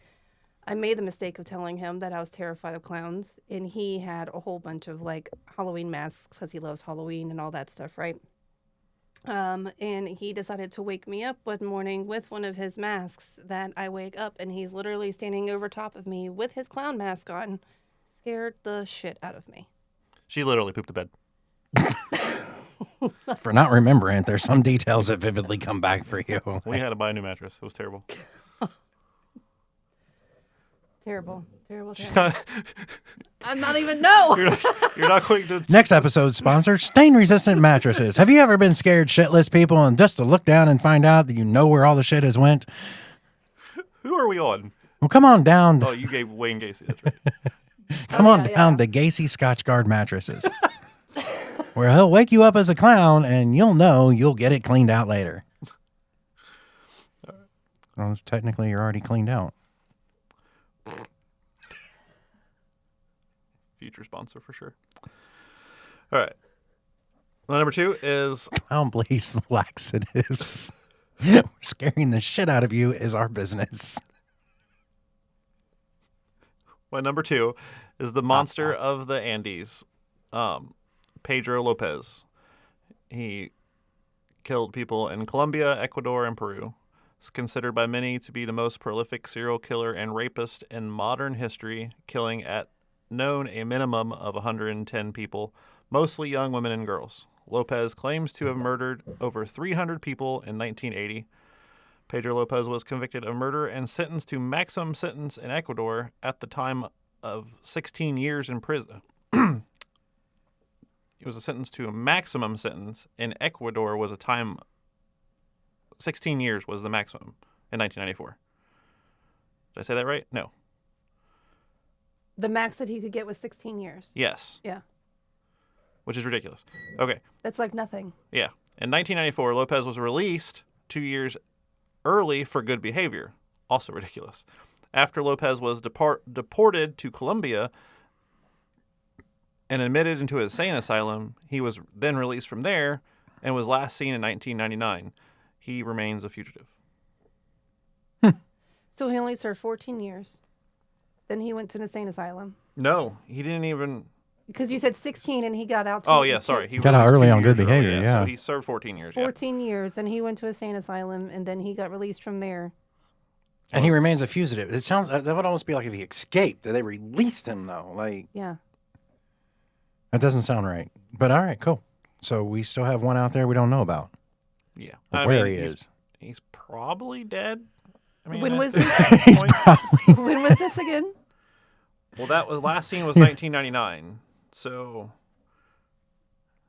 I made the mistake of telling him that I was terrified of clowns, and he had a whole bunch of like Halloween masks because he loves Halloween and all that stuff, right? And he decided to wake me up one morning with one of his masks. That I wake up, and he's literally standing over top of me with his clown mask on, scared the shit out of me. She literally pooped the bed. For not remembering it, there's some details that vividly come back for you. We had to buy a new mattress. It was terrible. Terrible, terrible, She's terrible. not. I'm not even, no! You're not going to. Next episode sponsor, stain-resistant mattresses. Have you ever been scared shitless, people, and just to look down and find out that you know where all the shit has went? Who are we on? Well, come on down. Oh, you gave Wayne Gacy. That's right. Come on yeah, down yeah. to Gacy Scotch Guard mattresses, where he'll wake you up as a clown, and you'll know you'll get it cleaned out later. Well, technically, you're already cleaned out. Future sponsor for sure. All right. Well, number 2 is Clown Blaze laxatives. Scaring the shit out of you is our business. number 2 is the monster of the Andes, Pedro Lopez. He killed people in Colombia, Ecuador, and Peru. He's considered by many to be the most prolific serial killer and rapist in modern history, killing at known a minimum of 110 people, mostly young women and girls. Lopez claims to have murdered over 300 people in 1980. Pedro Lopez was convicted of murder and sentenced to maximum sentence in Ecuador at the time of 16 years in prison. He was sentenced to a maximum sentence. In Ecuador was a time 16 years was the maximum in 1994. Did I say that right? No. The max that he could get was 16 years. Yes. Yeah. Which is ridiculous. Okay. That's like nothing. Yeah. In 1994, Lopez was released 2 years early for good behavior. Also ridiculous. After Lopez was deported to Colombia and admitted into an insane asylum, he was then released from there and was last seen in 1999. He remains a fugitive. So he only served 14 years. Then he went to an insane asylum. No, he didn't even. Because you said 16 and he got out. Oh, yeah, sorry. He Got out released early 2 on good years early, behavior, yeah. So he served 14 years. 14 years. Then he went to a insane asylum, and then he got released from there. And he remains a fugitive. It sounds that would almost be like if he escaped. They released him though. Like Yeah. that doesn't sound right. But all right, cool. So we still have one out there we don't know about. Yeah. Where he is. He's probably dead. I mean, When at was this this? He's point- probably When was this again? Well, that was last seen was 1999. So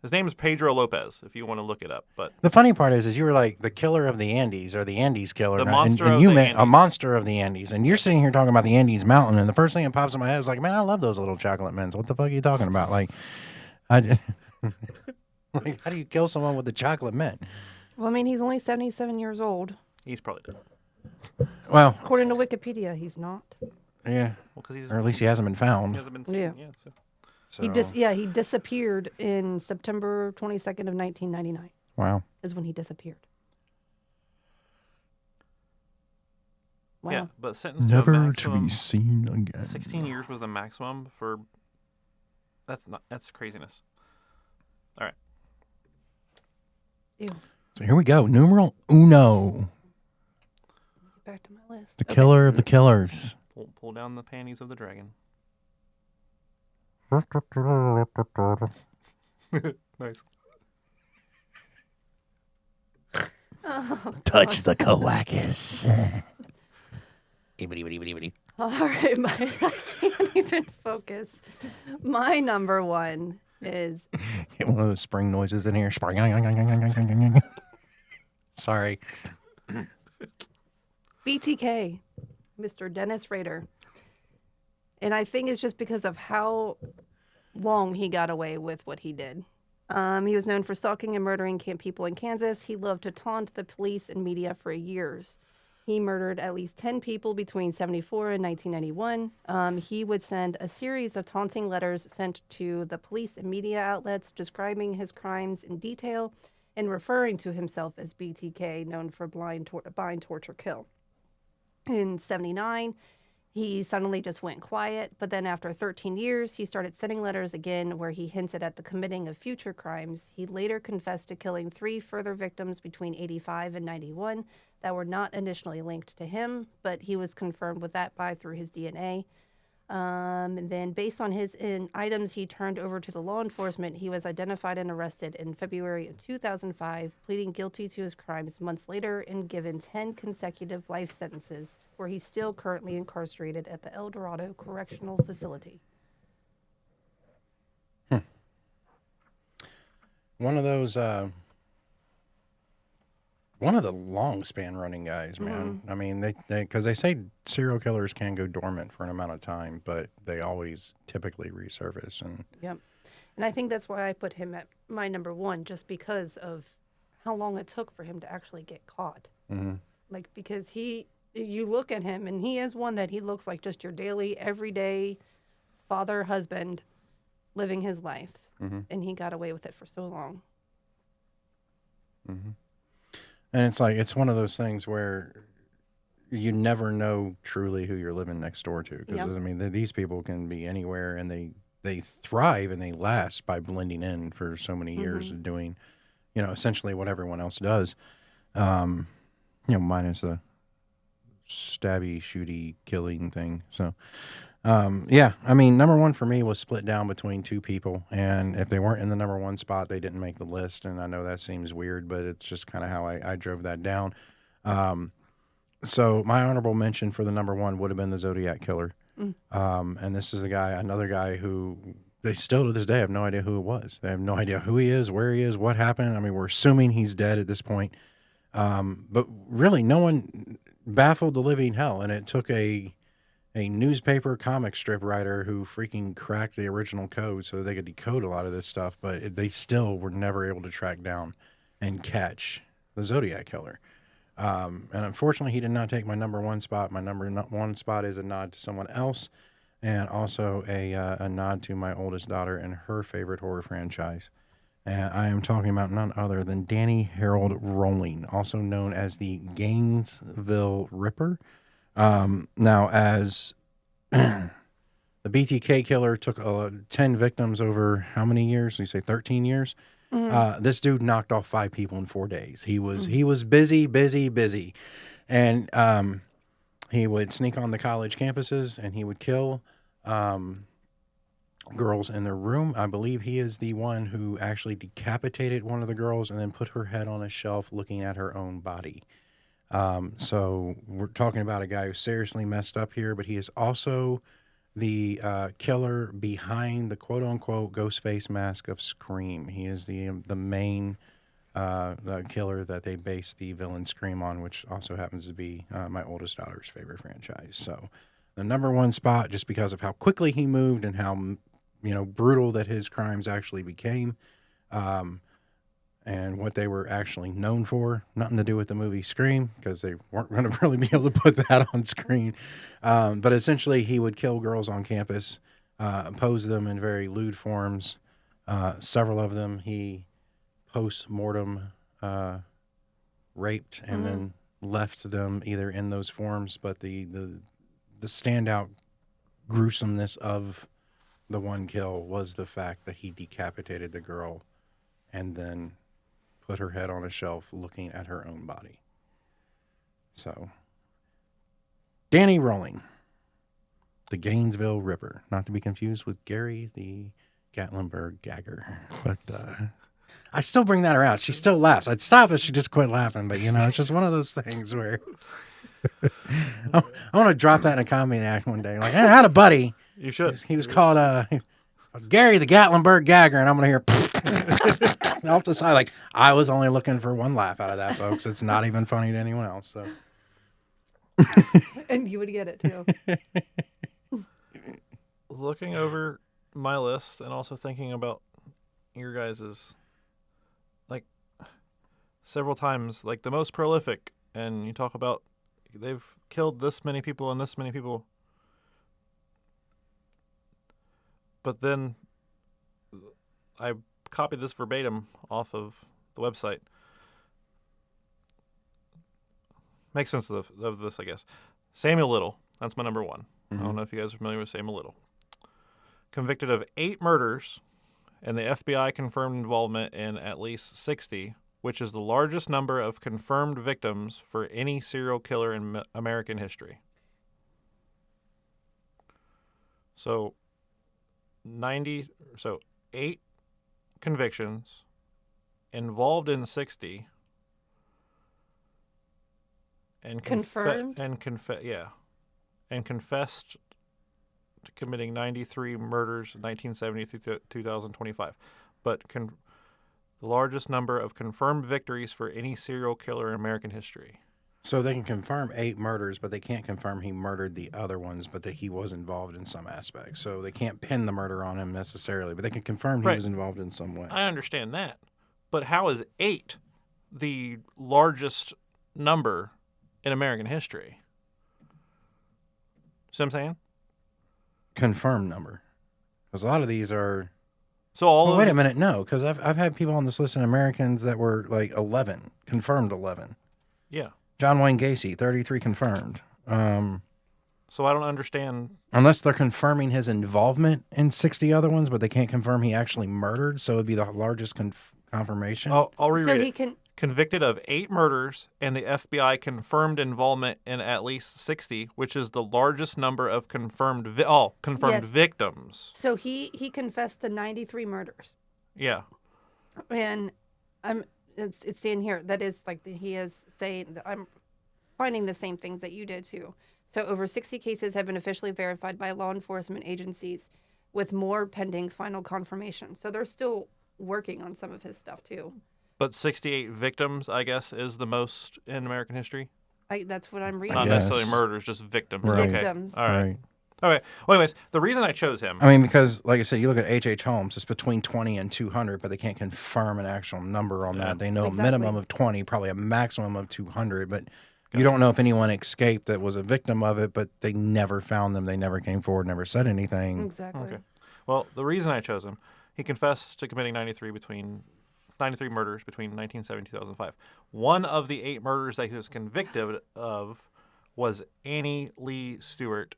his name is Pedro Lopez. If you want to look it up, but the funny part is you were like the killer of the Andes or the Andes killer, The right? monster and of you the meant a Andes. monster of the Andes, and you're sitting here talking about the Andes Mountain, and the first thing that pops in my head is like, man, I love those little chocolate mints. What the fuck are you talking about? Like, like, how do you kill someone with a chocolate mint? Well, I mean, he's only 77 years old. he's probably dead. Well, According to Wikipedia, he's not. yeah, Well, because he's or at least he hasn't been he found. hasn't been seen. Yeah. Yeah. So. So, He disappeared in September 22nd of 1999 wow. is when he disappeared. Wow. Yeah, but sentenced to a Never to maximum. be seen again. 16 years was the maximum for. That's craziness. All right. Ew. So here we go. Numeral uno. Get back to my list. The Okay. killer of the killers. Pull down the panties of the dragon. Nice. Touch the coacus. All right, I can't even focus. My number one is Get one of those spring noises in here. Spring. Sorry. BTK, Mr. Dennis Rader. And I think it's just because of how long he got away with what he did. He was known for stalking and murdering camp people in Kansas. He loved to taunt the police and media for years. He murdered at least 10 people between 74 and 1991. He would send a series of taunting letters sent to the police and media outlets describing his crimes in detail and referring to himself as BTK, known for bind, torture, kill. In 79, he suddenly just went quiet, but then after 13 years, he started sending letters again where he hinted at the committing of future crimes. He later confessed to killing 3 further victims between 85 and 91 that were not initially linked to him, but he was confirmed with that through his DNA. And then based on his items he turned over to the law enforcement, he was identified and arrested in February of 2005, pleading guilty to his crimes months later and given 10 consecutive life sentences, where he's still currently incarcerated at the El Dorado Correctional Facility. One of those, one of the long span running guys, man. I mean, because they say serial killers can go dormant for an amount of time, but they always typically resurface. And Yep. And I think that's why I put him at my number one, just because of how long it took for him to actually get caught. Like, because you look at him and he is one that he looks like just your daily, everyday father, husband living his life. And he got away with it for so long. And it's like, it's one of those things where you never know truly who you're living next door to. Because, Yep. I mean, these people can be anywhere, and they thrive and they last by blending in for so many years of doing, essentially what everyone else does. Minus the stabby, shooty, killing thing. So, yeah, I mean, number one for me was split down between 2 people, and if they weren't in the number 1 spot, they didn't make the list. And I know that seems weird, but it's just kind of how I drove that down. So my honorable mention for the number 1 would have been the Zodiac Killer. And this is another guy who they still to this day have no idea who it was. They have no idea who he is, where he is, what happened. I mean, we're assuming he's dead at this point. But really, no one baffled the living hell, and it took a newspaper comic strip writer who freaking cracked the original code so they could decode a lot of this stuff, but they still were never able to track down and catch the Zodiac Killer. And unfortunately, he did not take my number 1 spot. My number 1 spot is a nod to someone else, and also a nod to my oldest daughter and her favorite horror franchise. And I am talking about none other than Danny Harold Rolling, also known as the Gainesville Ripper. Now, as the BTK killer took 10 victims over how many years? You say 13 years? This dude knocked off 5 people in 4 days. He was busy. And he would sneak on the college campuses, and he would kill girls in their room. I believe he is the one who actually decapitated one of the girls and then put her head on a shelf looking at her own body. So we're talking about a guy who seriously messed up here, but he is also the killer behind the quote-unquote ghost face mask of Scream. He is the main the killer that they base the villain Scream on, which also happens to be my oldest daughter's favorite franchise. So the number 1 spot, just because of how quickly he moved and how brutal that his crimes actually became. And what they were actually known for. Nothing to do with the movie Scream, because they weren't going to really be able to put that on screen. But essentially, he would kill girls on campus, pose them in very lewd forms. Several of them he post-mortem raped and then left them either in those forms. But the standout gruesomeness of the one kill was the fact that he decapitated the girl and then put her head on a shelf looking at her own body. So, Danny Rolling, the Gainesville Ripper, not to be confused with Gary the Gatlinburg Gagger. But I still bring that around. She still laughs. I'd stop if she just quit laughing, but it's just one of those things where I want to drop that in a comedy act one day. Like, I had a buddy. You should. He was called Gary the Gatlinburg Gagger, and I'm going to hear off the side. Like, I was only looking for one laugh out of that, folks. It's not even funny to anyone else. So, And you would get it too. Looking over my list and also thinking about your guys's, like, several times, like the most prolific, and you talk about they've killed this many people and this many people. But then I copied this verbatim off of the website. Makes sense of this, I guess. Samuel Little, that's my number one. I don't know if you guys are familiar with Samuel Little. Convicted of 8 murders, and the FBI confirmed involvement in at least 60, which is the largest number of confirmed victims for any serial killer in American history. So 8 convictions, involved in 60, and Confirmed? and confessed to committing 93 murders in 1970 through 2025. But the largest number of confirmed victories for any serial killer in American history. so they can confirm 8 murders, but they can't confirm he murdered the other ones, but that he was involved in some aspect. So they can't pin the murder on him necessarily, but they can confirm he Right. was involved in some way. I understand that. But how is 8 the largest number in American history? See what I'm saying? Confirmed number. Because a lot of these are... So all Well, of wait a minute, no, because I've had people on this list in Americans that were like 11, confirmed 11. Yeah. John Wayne Gacy, 33 confirmed. So I don't understand. Unless they're confirming his involvement in 60 other ones, but they can't confirm he actually murdered, so it'd be the largest confirmation. I'll reread So it. he can. Convicted of 8 murders, and the FBI confirmed involvement in at least 60, which is the largest number of confirmed Yes. victims. So he confessed to 93 murders, Yeah. and it's saying here that is like he is saying that I'm finding the same things that you did too. So over 60 cases have been officially verified by law enforcement agencies, with more pending final confirmation. So they're still working on some of his stuff too. But 68 victims, I guess, is the most in American history. That's what I'm reading. Not guess. necessarily murders, just victims. Right. Okay. Victims. All right. Okay. Well, anyways, the reason I chose him. I mean, because, like I said, you look at H.H. Holmes, it's between 20 and 200, but they can't confirm an actual number on that. They know Exactly. a minimum of 20, probably a maximum of 200, but you don't know if anyone escaped that was a victim of it, but they never found them. They never came forward, never said anything. Exactly. Okay. Well, the reason I chose him, he confessed to committing 93 murders between 1970 and 2005. One of the 8 murders that he was convicted of was Annie Lee Stewart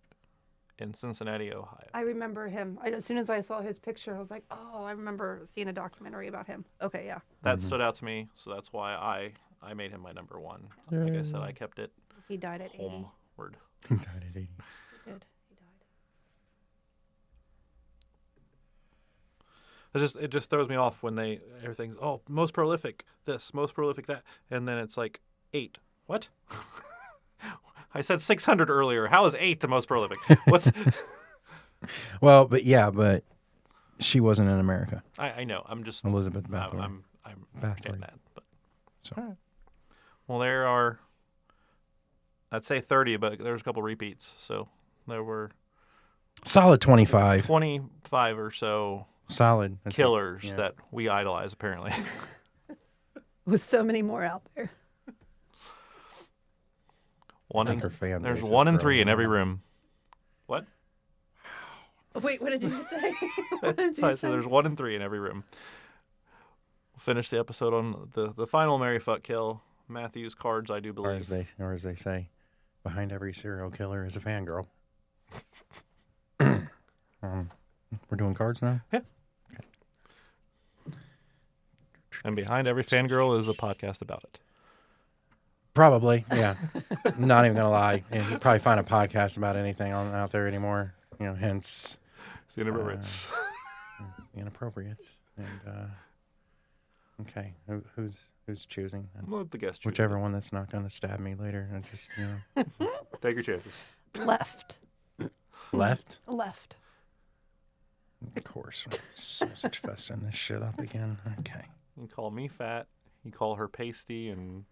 in Cincinnati, Ohio. I remember him. As soon as I saw his picture, I was like, oh, I remember seeing a documentary about him. Okay, yeah. That stood out to me, so that's why I made him my number 1. Like I said, I kept it He died at 80. homeward. He died at 80. He did. He died. It just throws me off when everything's most prolific this, most prolific that, and then it's like 8. What? I said 600 earlier. How is 8 the most prolific? What's? Well, but she wasn't in America. I know. I'm just Elizabeth Bathory. I'm understand Bathory. that, but So. all right. Well, there are. I'd say 30, but there's a couple repeats, so there were Solid 25. 25 or so Solid. That's killers yeah. that we idolize, apparently. With so many more out there. think her fan There's base is 1 in 3 in growing. every room. What? Wait, what did you say? What did I you said say? there's 1 in 3 in every room. We'll finish the episode on the final Mary Fuck Kill. Matthew's cards, I do Or as believe. they say, behind every serial killer is a fangirl. We're doing cards now? And behind every fangirl is a podcast about it. Probably, yeah. Not even gonna lie. Yeah, you'd probably find a podcast about anything out there anymore. Hence The Inappropriates. the Inappropriates. And Okay, who's choosing? We'll let the guest choose. Whichever one that's not going to stab me later. I just, Take your chances. Left. left. Left. Of course, sausage festing this shit up again. Okay, You call me fat. You call her pasty, and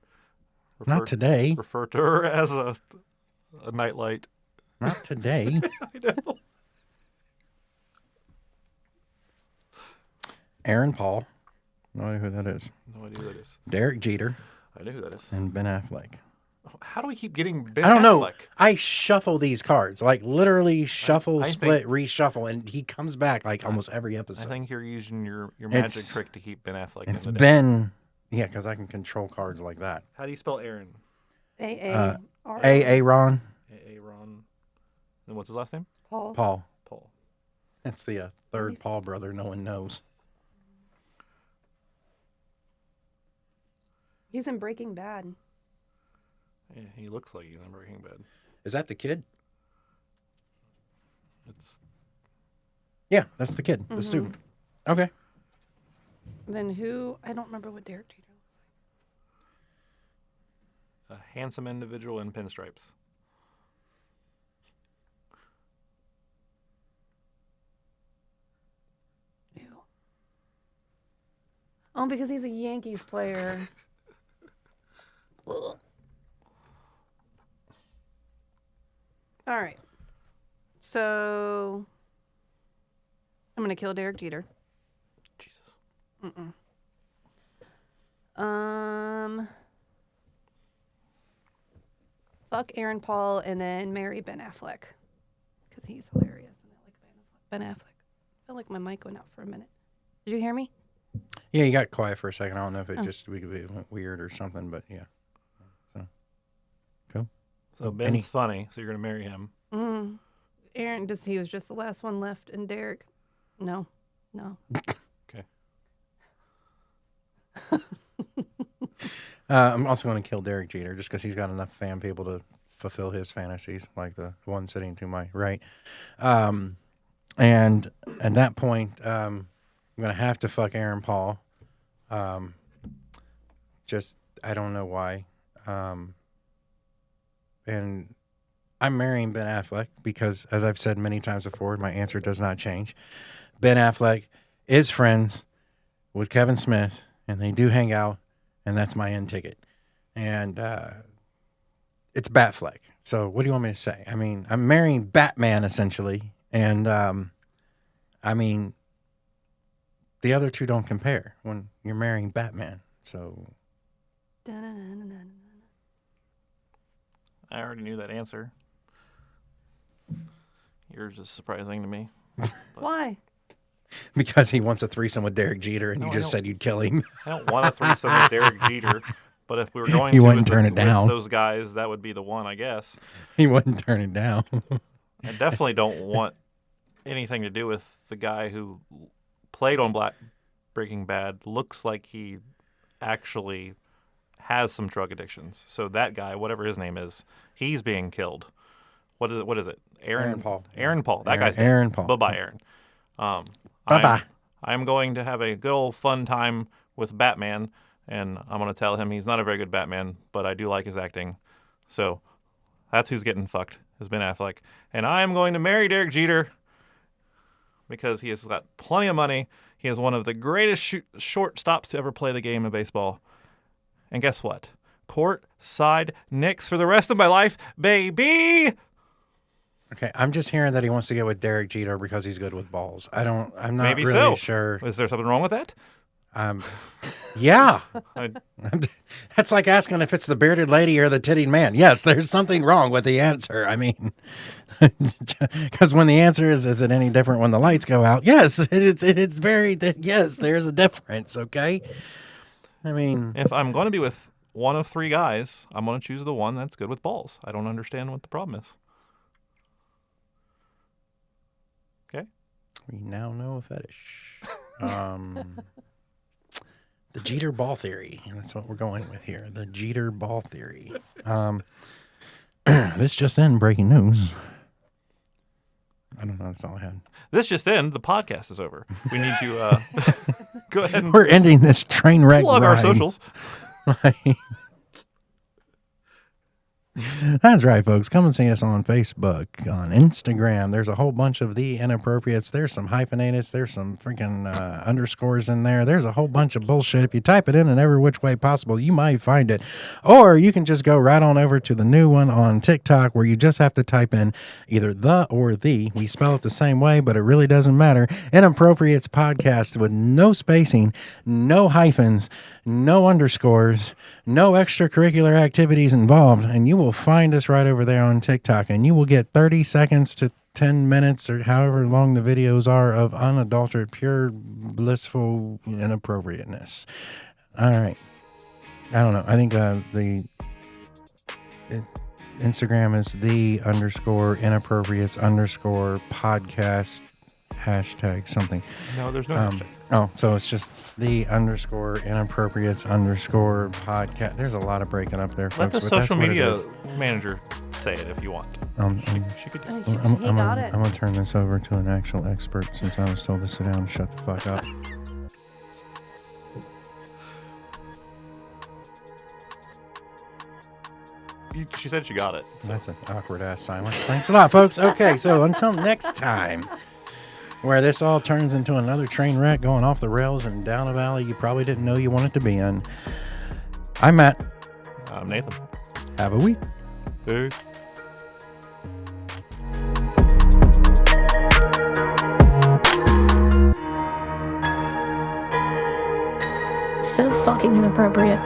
not today. refer to her as a nightlight. Not today. I know. Aaron Paul. No idea who that is. No idea who that is. Derek Jeter I know who that is. and Ben Affleck. How do we keep getting Ben I don't know. Affleck? I shuffle these cards, like literally shuffle, I split, reshuffle, and he comes back like almost every I episode. think you're using your magic It's- trick to keep Ben Affleck in It's the deck. Ben. Yeah, because I can control cards like that. How do you spell Aaron? A-A-R. Aaron Aaron. And what's his last name? Paul. Paul. Paul. That's the third Paul brother no one knows. He's in Breaking Bad. Yeah, he looks like he's in Breaking Bad. Is that the kid? It's Yeah, that's the kid, the student. Okay. Then who? I don't remember what Derek Jeter was. a handsome individual in pinstripes. Ew. Oh, because he's a Yankees player. Ugh. All right. So I'm gonna kill Derek Jeter. Jesus. Fuck Aaron Paul and then marry Ben Affleck because he's hilarious and I like Ben Affleck. I feel like my mic went out for a minute. Did you hear me? Yeah, you got quiet for a second. I don't know if it Oh. just it went weird or something, but yeah. So cool. So Ben's funny, so you're going to marry him. Aaron, he was just the last one left, and Derek, no. Okay. I'm also going to kill Derek Jeter just because he's got enough fan people to fulfill his fantasies, like the one sitting to my right. And at that point, I'm going to have to fuck Aaron Paul. Just, I don't know why. And I'm marrying Ben Affleck because, as I've said many times before, my answer does not change. Ben Affleck is friends with Kevin Smith, and they do hang out, and that's my end ticket. And it's Batfleck. So what do you want me to say? I mean, I'm marrying Batman, essentially, and I mean, the other two don't compare when you're marrying Batman. So I already knew that answer. Yours is surprising to me. Why? because he wants a threesome with Derek Jeter, and No, you I just don't. said you'd kill him. I don't want a threesome with Derek Jeter, but if we were going He to wouldn't with- turn it with down. those guys, that would be the one, I guess. He wouldn't turn it down. I definitely don't want anything to do with the guy who played on Breaking Bad. Looks like he actually has some drug addictions. So that guy, whatever his name is, he's being killed. What is it? Aaron Paul. Aaron Paul. That guy's dead. Aaron Paul. Bye-bye, Aaron. Bye-bye. I'm going to have a good old fun time with Batman, and I'm going to tell him he's not a very good Batman, but I do like his acting. So that's who's getting fucked, is Ben Affleck. And I am going to marry Derek Jeter because he has got plenty of money. He is one of the greatest shortstops to ever play the game of baseball. And guess what? Court-side Knicks for the rest of my life, baby! Okay, I'm just hearing that he wants to get with Derek Jeter because he's good with balls. I'm not Maybe really so. sure. Is there something wrong with that? Yeah. I- That's like asking if it's the bearded lady or the titted man. Yes, there's something wrong with the answer. I mean, because when the answer is it any different when the lights go out? Yes, it's very, yes, there's a difference, okay? I mean, If I'm going to be with one of three guys, I'm going to choose the one that's good with balls. I don't understand what the problem is. Okay? we now know a fetish. The Jeter ball theory. That's what we're going with here. The Jeter ball theory. This just in, breaking news. I don't know. That's all I had. This just in, the podcast is over. We need to go ahead and We're ending this train wreck plug our ride. socials. Right. That's right, folks. Come and see us on Facebook, on Instagram. There's a whole bunch of the inappropriates. There's some hyphenated. There's some freaking underscores in there. There's a whole bunch of bullshit. If you type it in every which way possible, you might find it. Or you can just go right on over to the new one on TikTok where you just have to type in either the or the. We spell it the same way, but it really doesn't matter. Inappropriates podcast with no spacing, no hyphens, no underscores, no extracurricular activities involved, and you will find us right over there on TikTok, and you will get 30 seconds to 10 minutes or however long the videos are of unadulterated, pure, blissful inappropriateness. All right. I don't know. I think the Instagram is _inappropriates_podcast hashtag something. No, there's no hashtag. Oh, so it's just the _inappropriates_podcast. There's a lot of breaking up there, Let folks. the but that's social what it media is. manager say it if you want. She could. He got it. I'm going to turn this over to an actual expert since I was told to sit down and shut the fuck up. She said she got it. That's an awkward ass silence. Thanks a lot, folks. Okay, so until next time, where this all turns into another train wreck going off the rails and down a valley you probably didn't know you wanted to be in. I'm Matt. I'm Nathan. Have a week. Hey. So fucking inappropriate.